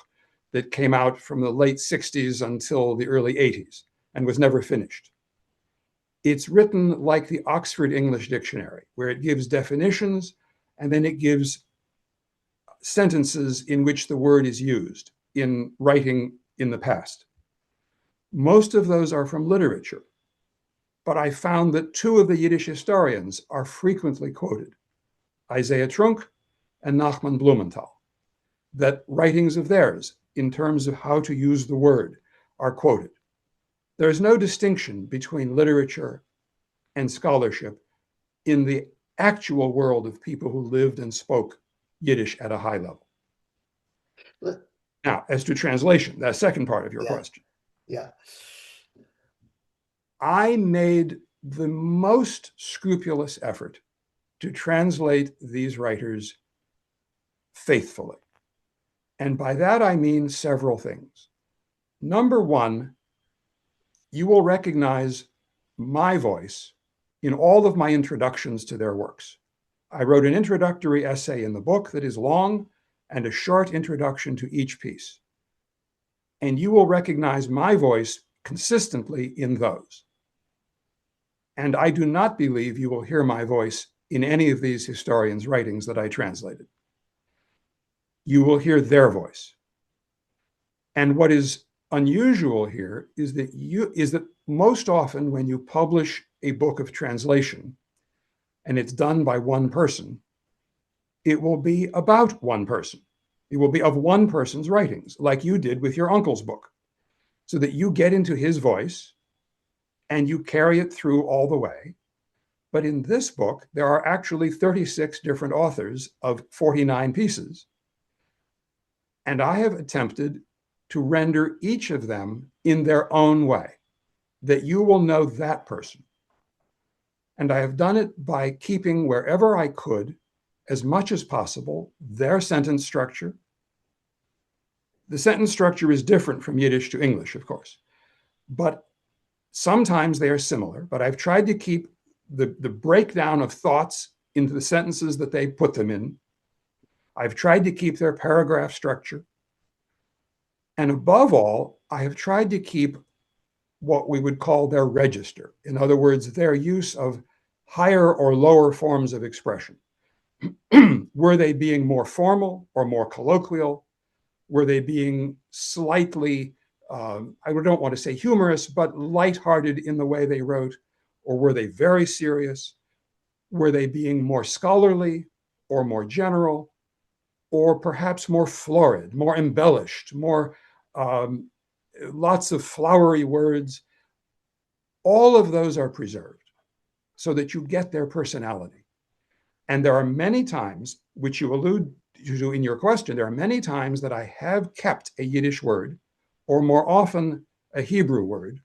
that came out from the late 60s until the early 80s and was never finished. It's written like the Oxford English Dictionary, where it gives definitions and then it gives sentences in which the word is used in writing in the past. Most of those are from literature, but I found that two of the Yiddish historians are frequently quoted, Isaiah Trunk and Nachman Blumenthal, that writings of theirs in terms of how to use the word are quoted. There is no distinction between literature and scholarship in the actual world of people who lived and spoke Yiddish at a high level. Now, as to translation, that second part of your question. Yeah. I made the most scrupulous effort to translate these writers faithfully. And by that, I mean several things. Number one, you will recognize my voice in all of my introductions to their works. I wrote an introductory essay in the book that is long and a short introduction to each piece. And you will recognize my voice consistently in those. And I do not believe you will hear my voice in any of these historians' writings that I translated. You will hear their voice. And what is unusual here is that most often when you publish a book of translation and it's done by one person, it will be about one person. It will be of one person's writings, like you did with your uncle's book, so that you get into his voice and you carry it through all the way. But in this book, there are actually 36 different authors of 49 pieces. And I have attempted to render each of them in their own way, that you will know that person. And I have done it by keeping wherever I could, as much as possible, their sentence structure. The sentence structure is different from Yiddish to English, of course, but sometimes they are similar. But I've tried to keep the breakdown of thoughts into the sentences that they put them in. I've tried to keep their paragraph structure. And above all, I have tried to keep what we would call their register. In other words, their use of higher or lower forms of expression. Were they being more formal or more colloquial? Were they being slightly, I don't want to say humorous, but lighthearted in the way they wrote? Or were they very serious? Were they being more scholarly or more general? Or perhaps more florid, more embellished, more lots of flowery words? All of those are preserved so that you get their personality. And there are many times, which you allude to in your question, there are many times that I have kept a Yiddish word, or more often a Hebrew word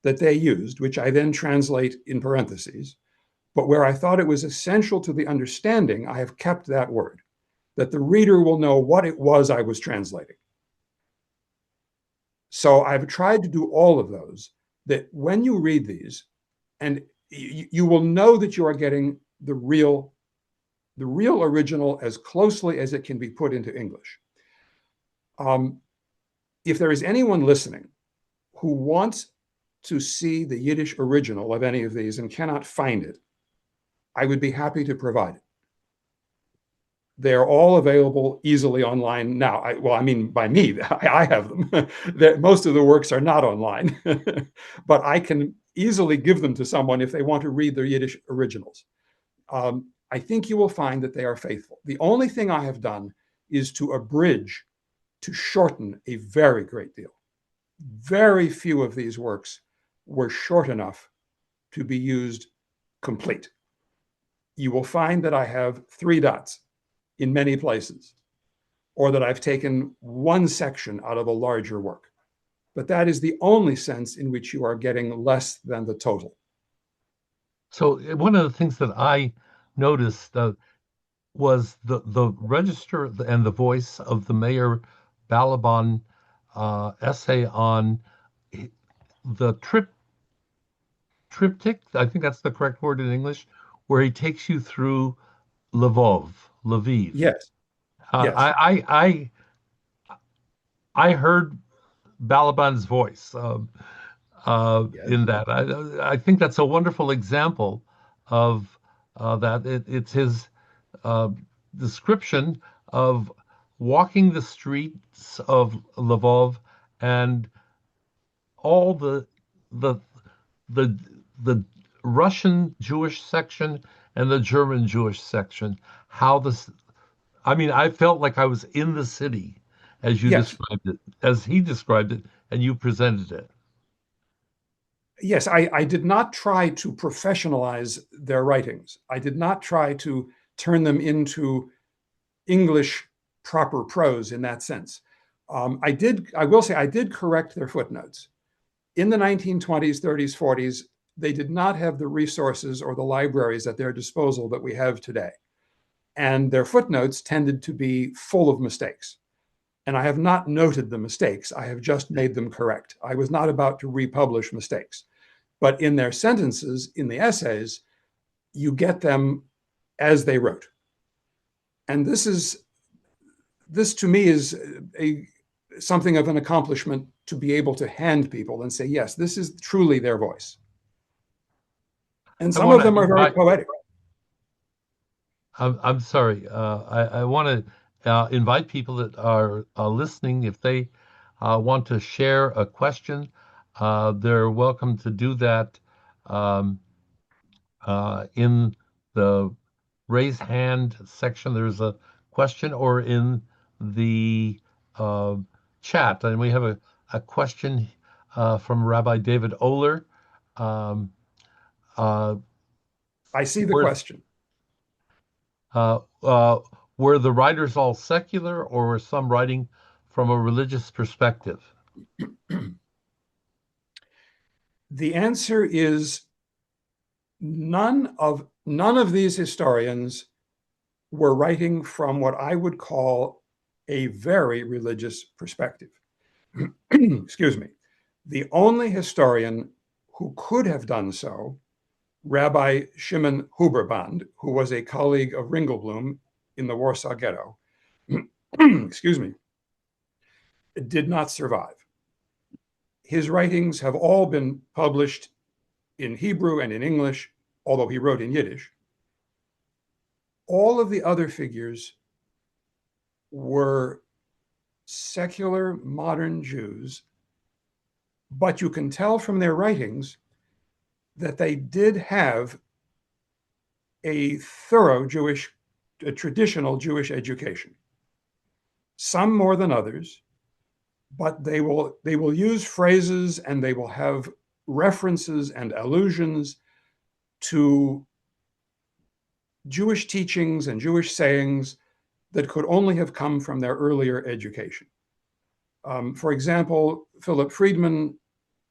that they used, which I then translate in parentheses, but where I thought it was essential to the understanding, I have kept that word, that the reader will know what it was I was translating. So I've tried to do all of those, that when you read these, and you will know that you are getting the real original as closely as it can be put into English. If there is anyone listening who wants to see the Yiddish original of any of these and cannot find it, I would be happy to provide it. They're all available easily online now. I mean, by me, I have them. Most of the works are not online, but I can easily give them to someone if they want to read their Yiddish originals. I think you will find that they are faithful. The only thing I have done is to abridge, to shorten a very great deal. Very few of these works were short enough to be used complete. You will find that I have 3 dots in many places, or that I've taken one section out of a larger work. But that is the only sense in which you are getting less than the total. So one of the things that I noticed, was the register and the voice of the Mayor Balaban essay on the triptych. I think that's the correct word in English, where he takes you through Lviv. Yes, Uh, yes, I, I I heard Balaban's voice yes, in that. I think that's a wonderful example of that. It's his uh, description of walking the streets of Lvov and all the the the Russian Jewish section and the German Jewish section. How this, I mean, I felt like I was in the city as you yes, described it, as he described it, and you presented it. yes. I did not try to professionalize their writings. I did not try to turn them into English proper prose in that sense. I will say, I did correct their footnotes. In the 1920s, 30s, 40s, they did not have the resources or the libraries at their disposal that we have today. And their footnotes tended to be full of mistakes. And I have not noted the mistakes, I have just made them correct. I was not about to republish mistakes. But in their sentences, in the essays, you get them as they wrote. And this to me is a something of an accomplishment to be able to hand people and say, yes, this is truly their voice. And I some want of to them are very invite. poetic. I'm sorry. I want to invite people that are listening, if they want to share a question, they're welcome to do that um, in the raise hand section. There's a question, or in the uh, chat. And we have a question from Rabbi David Oler. Um, uh, I see the were, question. uh, uh, were the writers all secular, or were some writing from a religious perspective? The answer is none of these historians were writing from what I would call a very religious perspective. Excuse me. The only historian who could have done so, Rabbi Shimon Huberband, who was a colleague of Ringelblum in the Warsaw Ghetto, excuse me, did not survive. His writings have all been published in Hebrew and in English, although he wrote in Yiddish. All of the other figures were secular modern Jews, but you can tell from their writings that they did have a thorough a traditional Jewish education. Some more than others, but they will use phrases and they will have references and allusions to Jewish teachings and Jewish sayings that could only have come from their earlier education. For example, Philip Friedman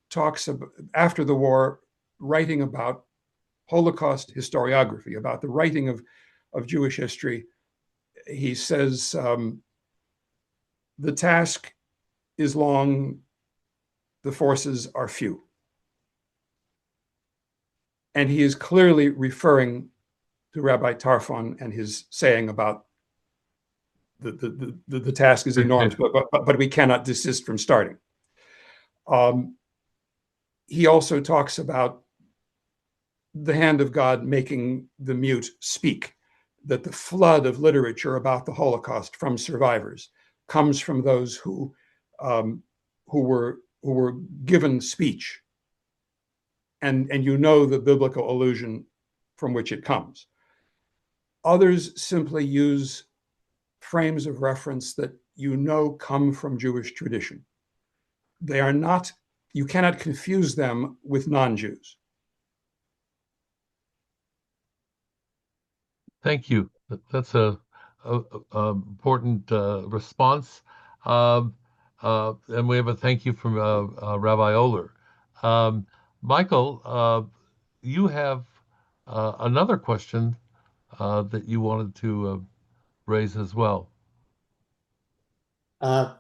talks about, after the war, writing about Holocaust historiography, about the writing of Jewish history. He says, the task is long, the forces are few. And he is clearly referring to Rabbi Tarfon and his saying about the task is enormous, but we cannot desist from starting. Um, he also talks about the hand of God making the mute speak, that the flood of literature about the Holocaust from survivors comes from those um, who were given speech, and you know the biblical allusion from which it comes. Others simply use frames of reference that you know come from Jewish tradition. They are not, you cannot confuse them with non-Jews. Thank you. That's a important response. Um, and we have a thank you from Rabbi Oler. Um, Michael, you have another question that you wanted to raise as well. Uh,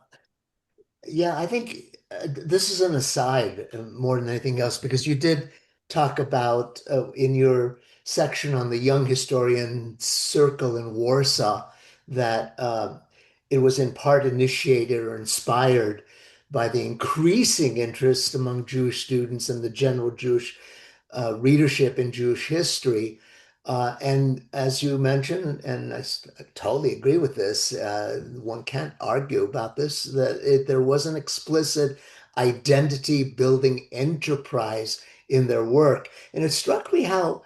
Yeah, I think this is an aside more than anything else because you did talk about in your section on the young historian circle in Warsaw that it was in part initiated or inspired by the increasing interest among Jewish students and the general Jewish readership in Jewish history. And as you mentioned, and I totally agree with this, one can't argue about this, that there was an explicit identity building enterprise in their work. And it struck me how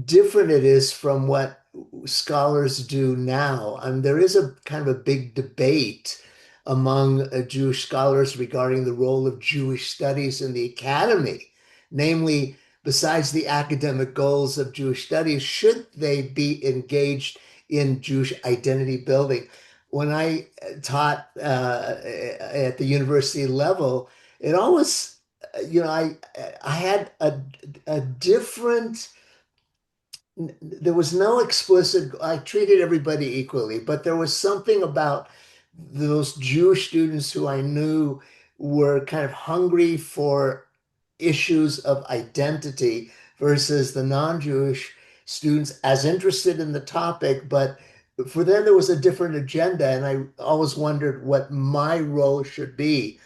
different it is from what scholars do now. And there is a kind of a big debate among Jewish scholars regarding the role of Jewish studies in the academy, namely, besides the academic goals of Jewish studies, should they be engaged in Jewish identity building? When I taught at the university level, it always, I had a different there was no explicit, I treated everybody equally, but there was something about those Jewish students who I knew were kind of hungry for issues of identity versus the non-Jewish students as interested in the topic, but for them there was a different agenda, and I always wondered what my role should be.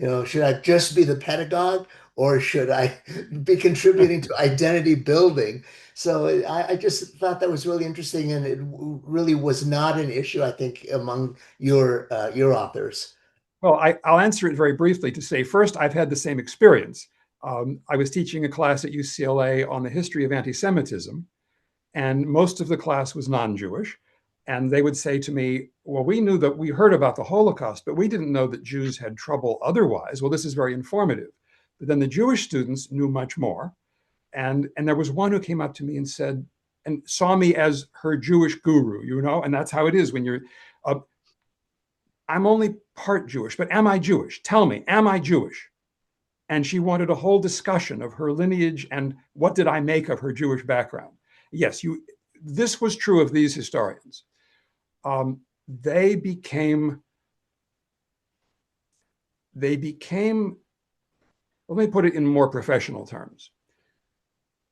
Should I just be the pedagogue or should I be contributing to identity building? So I just thought that was really interesting, and it really was not an issue, I think, among your authors. Well, I'll answer it very briefly to say first, I've had the same experience. I was teaching a class at UCLA on the history of anti-Semitism, and most of the class was non-Jewish. And they would say to me, well, we heard about the Holocaust, but we didn't know that Jews had trouble otherwise. Well, this is very informative. But then the Jewish students knew much more. And there was one who came up to me and said, and saw me as her Jewish guru, and that's how it is when you're, I'm only part Jewish, but am I Jewish? Tell me, am I Jewish? And she wanted a whole discussion of her lineage and what did I make of her Jewish background. Yes, this was true of these historians. They became, let me put it in more professional terms.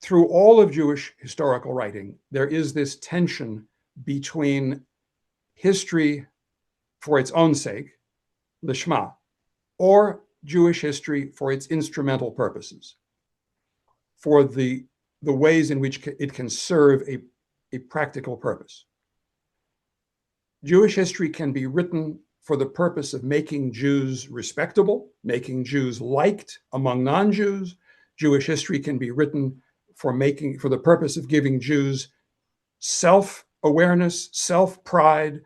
Through all of Jewish historical writing, there is this tension between history for its own sake, lishma, or Jewish history for its instrumental purposes, for the ways in which it can serve a practical purpose. Jewish history can be written for the purpose of making Jews respectable, making Jews liked among non-Jews. Jewish history can be written for the purpose of giving Jews self-awareness, self-pride.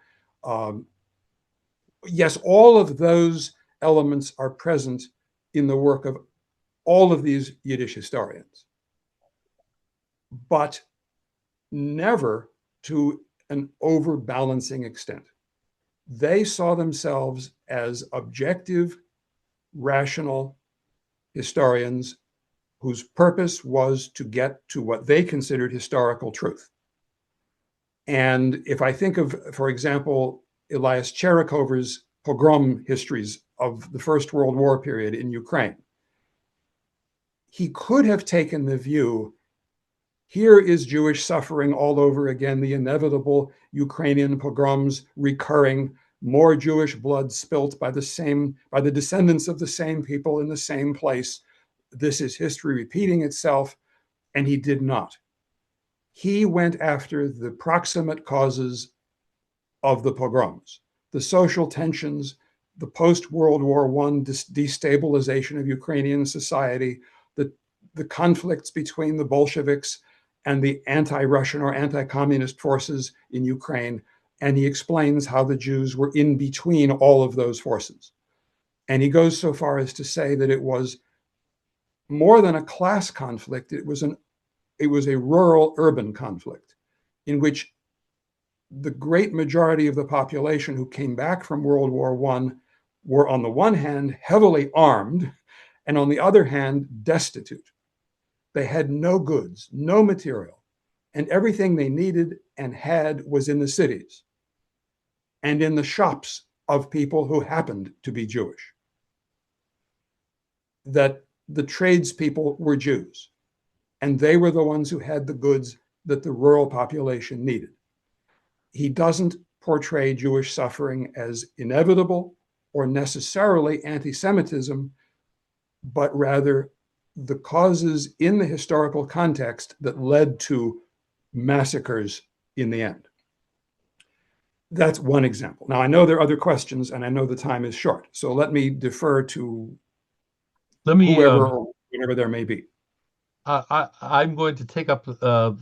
Yes, all of those elements are present in the work of all of these Yiddish historians, but never to an overbalancing extent. They saw themselves as objective, rational historians whose purpose was to get to what they considered historical truth. And if I think of, for example, Elias Cherikover's pogrom histories of the First World War period in Ukraine, he could have taken the view, here is Jewish suffering all over again, the inevitable Ukrainian pogroms recurring, more Jewish blood spilt by the descendants of the same people in the same place. This is history repeating itself, and he did not. He went after the proximate causes of the pogroms, the social tensions, the post-World War I destabilization of Ukrainian society, the conflicts between the Bolsheviks and the anti-Russian or anti-communist forces in Ukraine. And he explains how the Jews were in between all of those forces. And he goes so far as to say that it was more than a class conflict, it was a rural-urban conflict in which the great majority of the population who came back from World War I were, on the one hand, heavily armed, and on the other hand, destitute. They had no goods, no material. and everything they needed and had was in the cities and in the shops of people who happened to be Jewish. That the tradespeople were Jews, and they were the ones who had the goods that the rural population needed. He doesn't portray Jewish suffering as inevitable or necessarily anti-Semitism, but rather the causes in the historical context that led to massacres in the end. That's one example. Now, I know there are other questions, and I know the time is short, so let me defer to Let me. whoever or whatever there may be. I'm going to take up a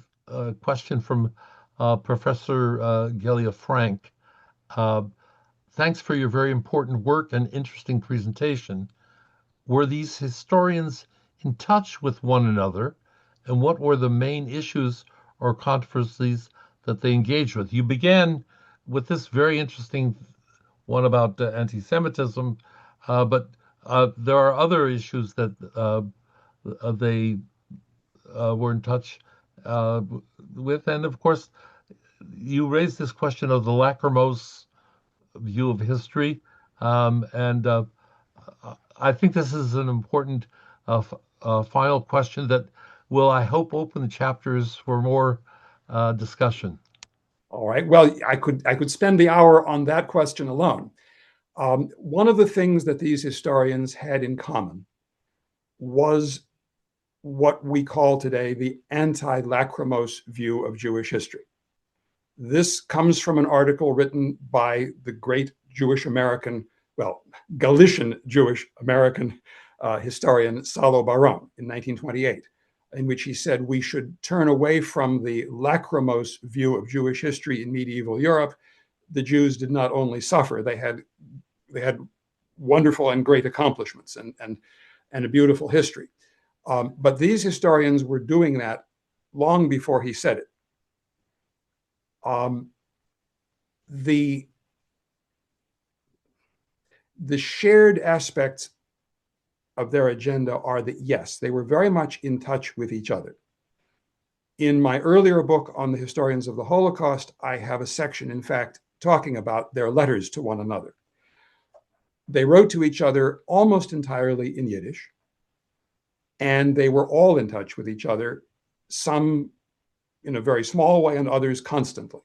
question from Professor Gelia Frank. Uh, Thanks for your very important work and interesting presentation. Were these historians in touch with one another, and what were the main issues or controversies that they engaged with? You began with this very interesting one about anti-Semitism, but there are other issues that they were in touch uh, with. And of course, you raised this question of the lachrymose view of history. And I think this is an important final question that will, I hope, open the chapters for more discussion. All right. Well, I could spend the hour on that question alone. One of the things that these historians had in common was what we call today the anti-lachrymose view of Jewish history. This comes from an article written by the great Jewish American, well, Galician Jewish American historian Salo Baron in 1928, in which he said we should turn away from the lachrymose view of Jewish history in medieval Europe. The Jews did not only suffer, they had wonderful and great accomplishments and a beautiful history. But these historians were doing that long before he said it. The shared aspects of their agenda are that, yes, they were very much in touch with each other. In my earlier book on the historians of the Holocaust, I have a section, in fact, talking about their letters to one another. They wrote to each other almost entirely in Yiddish, and they were all in touch with each other, some in a very small way and others constantly.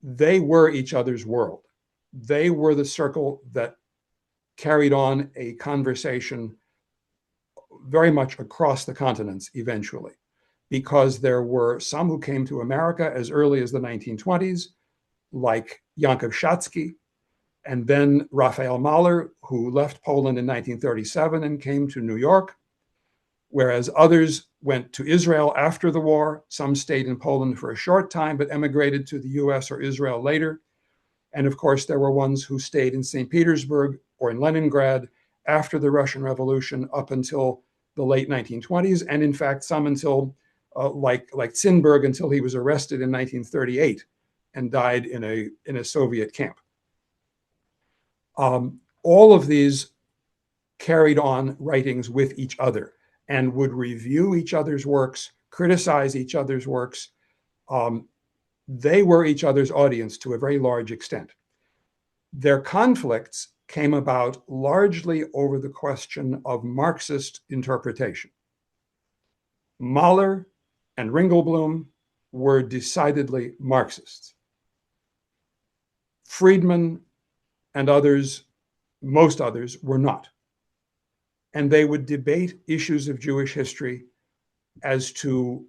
They were each other's world. They were the circle that carried on a conversation very much across the continents eventually, because there were some who came to America as early as the 1920s, like Yankov Shatsky, and then Raphael Mahler, who left Poland in 1937 and came to New York, whereas others went to Israel after the war. Some stayed in Poland for a short time, but emigrated to the US or Israel later. And of course, there were ones who stayed in St. Petersburg or in Leningrad after the Russian Revolution up until the late 1920s, and in fact, some until, like Zinberg, until he was arrested in 1938 and died in a Soviet camp. All of these carried on writings with each other and would review each other's works, criticize each other's works. They were each other's audience to a very large extent. Their conflicts came about largely over the question of Marxist interpretation. Mahler and Ringelblum were decidedly Marxists. Friedman and others, most others, were not. And they would debate issues of Jewish history as to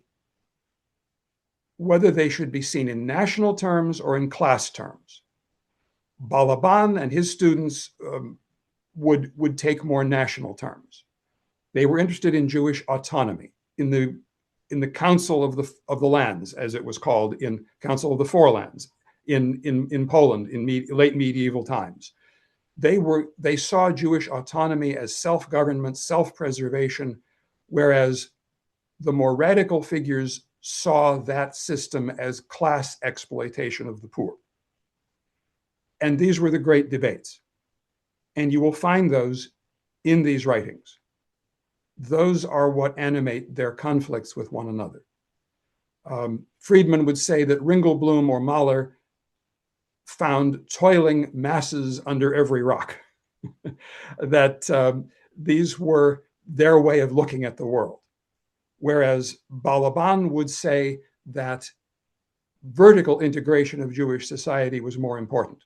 whether they should be seen in national terms or in class terms. Balaban and his students would take more national terms. They were interested in Jewish autonomy, in the Council of the Lands, as it was called, in Council of the Four Lands, in Poland in late medieval times. They saw Jewish autonomy as self-government, self-preservation, whereas the more radical figures saw that system as class exploitation of the poor. And these were the great debates. And you will find those in these writings. Those are what animate their conflicts with one another. Friedman would say that Ringelblum or Mahler found toiling masses under every rock, that these were their way of looking at the world. Whereas Balaban would say that vertical integration of Jewish society was more important,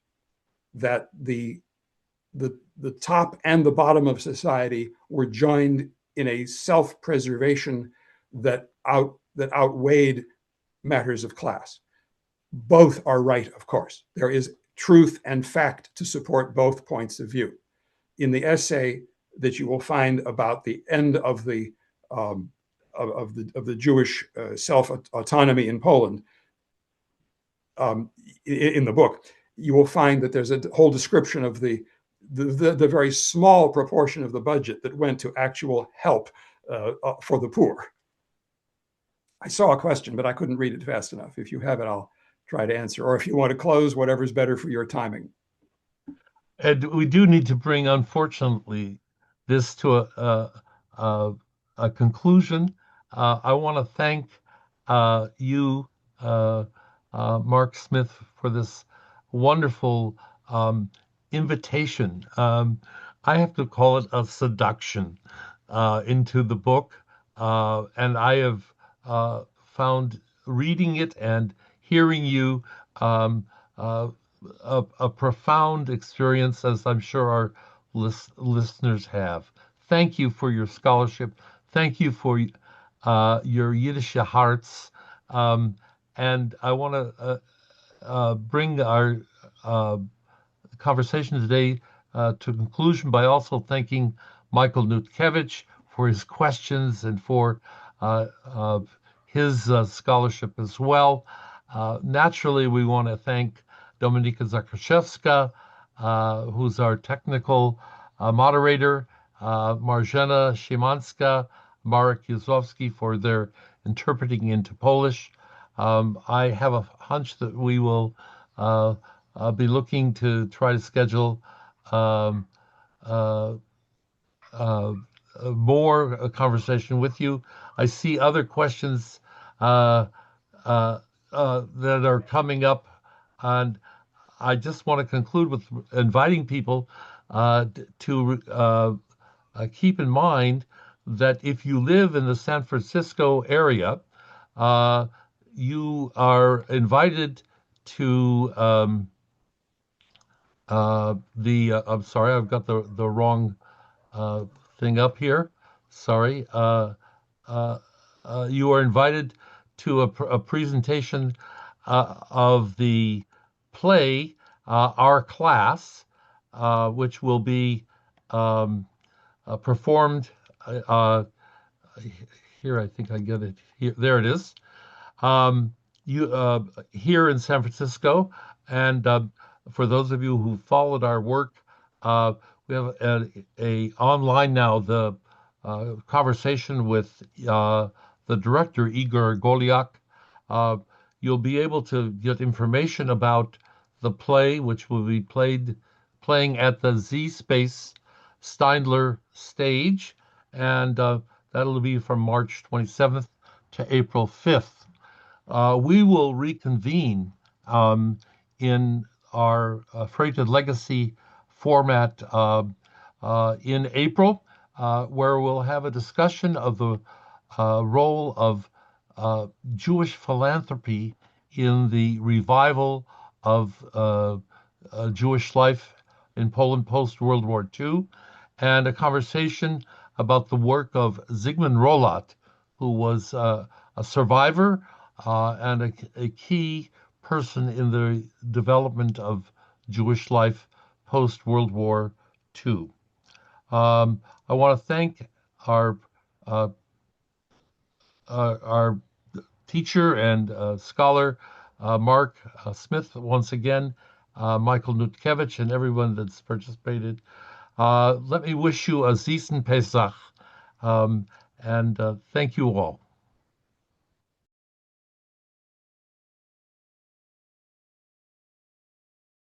that the top and the bottom of society were joined in a self-preservation that outweighed matters of class. Both are right, of course. There is truth and fact to support both points of view. In the essay that you will find about the end of the Jewish self-autonomy in Poland, in the book, you will find that there's a whole description of the very small proportion of the budget that went to actual help for the poor. I saw a question, but I couldn't read it fast enough. If you have it, I'll try to answer. Or if you want to close, whatever's better for your timing. And we do need to bring, unfortunately, this to a conclusion. I want to thank you, Mark Smith, for this wonderful invitation. I have to call it a seduction into the book. And I have found reading it and hearing you a profound experience, as I'm sure our listeners have. Thank you for your scholarship. Thank you for your Yiddish hearts. And I want to bring our conversation today to conclusion by also thanking Michael Nutkevich for his questions and for his scholarship as well. Naturally, we want to thank Dominika Zakrzewska, who's our technical moderator, Marżena Szymanska, Marek Józowski for their interpreting into Polish. I have a hunch that we will be looking to try to schedule more conversation with you. I see other questions that are coming up, and I just want to conclude with inviting people to keep in mind that if you live in the San Francisco area, you are invited to I'm sorry, I've got the wrong thing up here. Sorry. You are invited to a presentation of the play, Our Class, which will be performed here. I think I get it here. There it is. Here in San Francisco, and for those of you who followed our work, we have a online now the conversation with the director Igor Goliak. You'll be able to get information about the play, which will be playing at the Z Space Steindler stage, and that'll be from March 27th to April 5th. We will reconvene in our Freighted Legacy format in April, where we'll have a discussion of the role of Jewish philanthropy in the revival of Jewish life in Poland post-World War II, and a conversation about the work of Zygmunt Rolat, who was a survivor and a key person in the development of Jewish life post-World War II. I want to thank our teacher and scholar, Mark Smith, once again, Michael Nutkevich, and everyone that's participated. Let me wish you a Ziesen Pesach, and thank you all.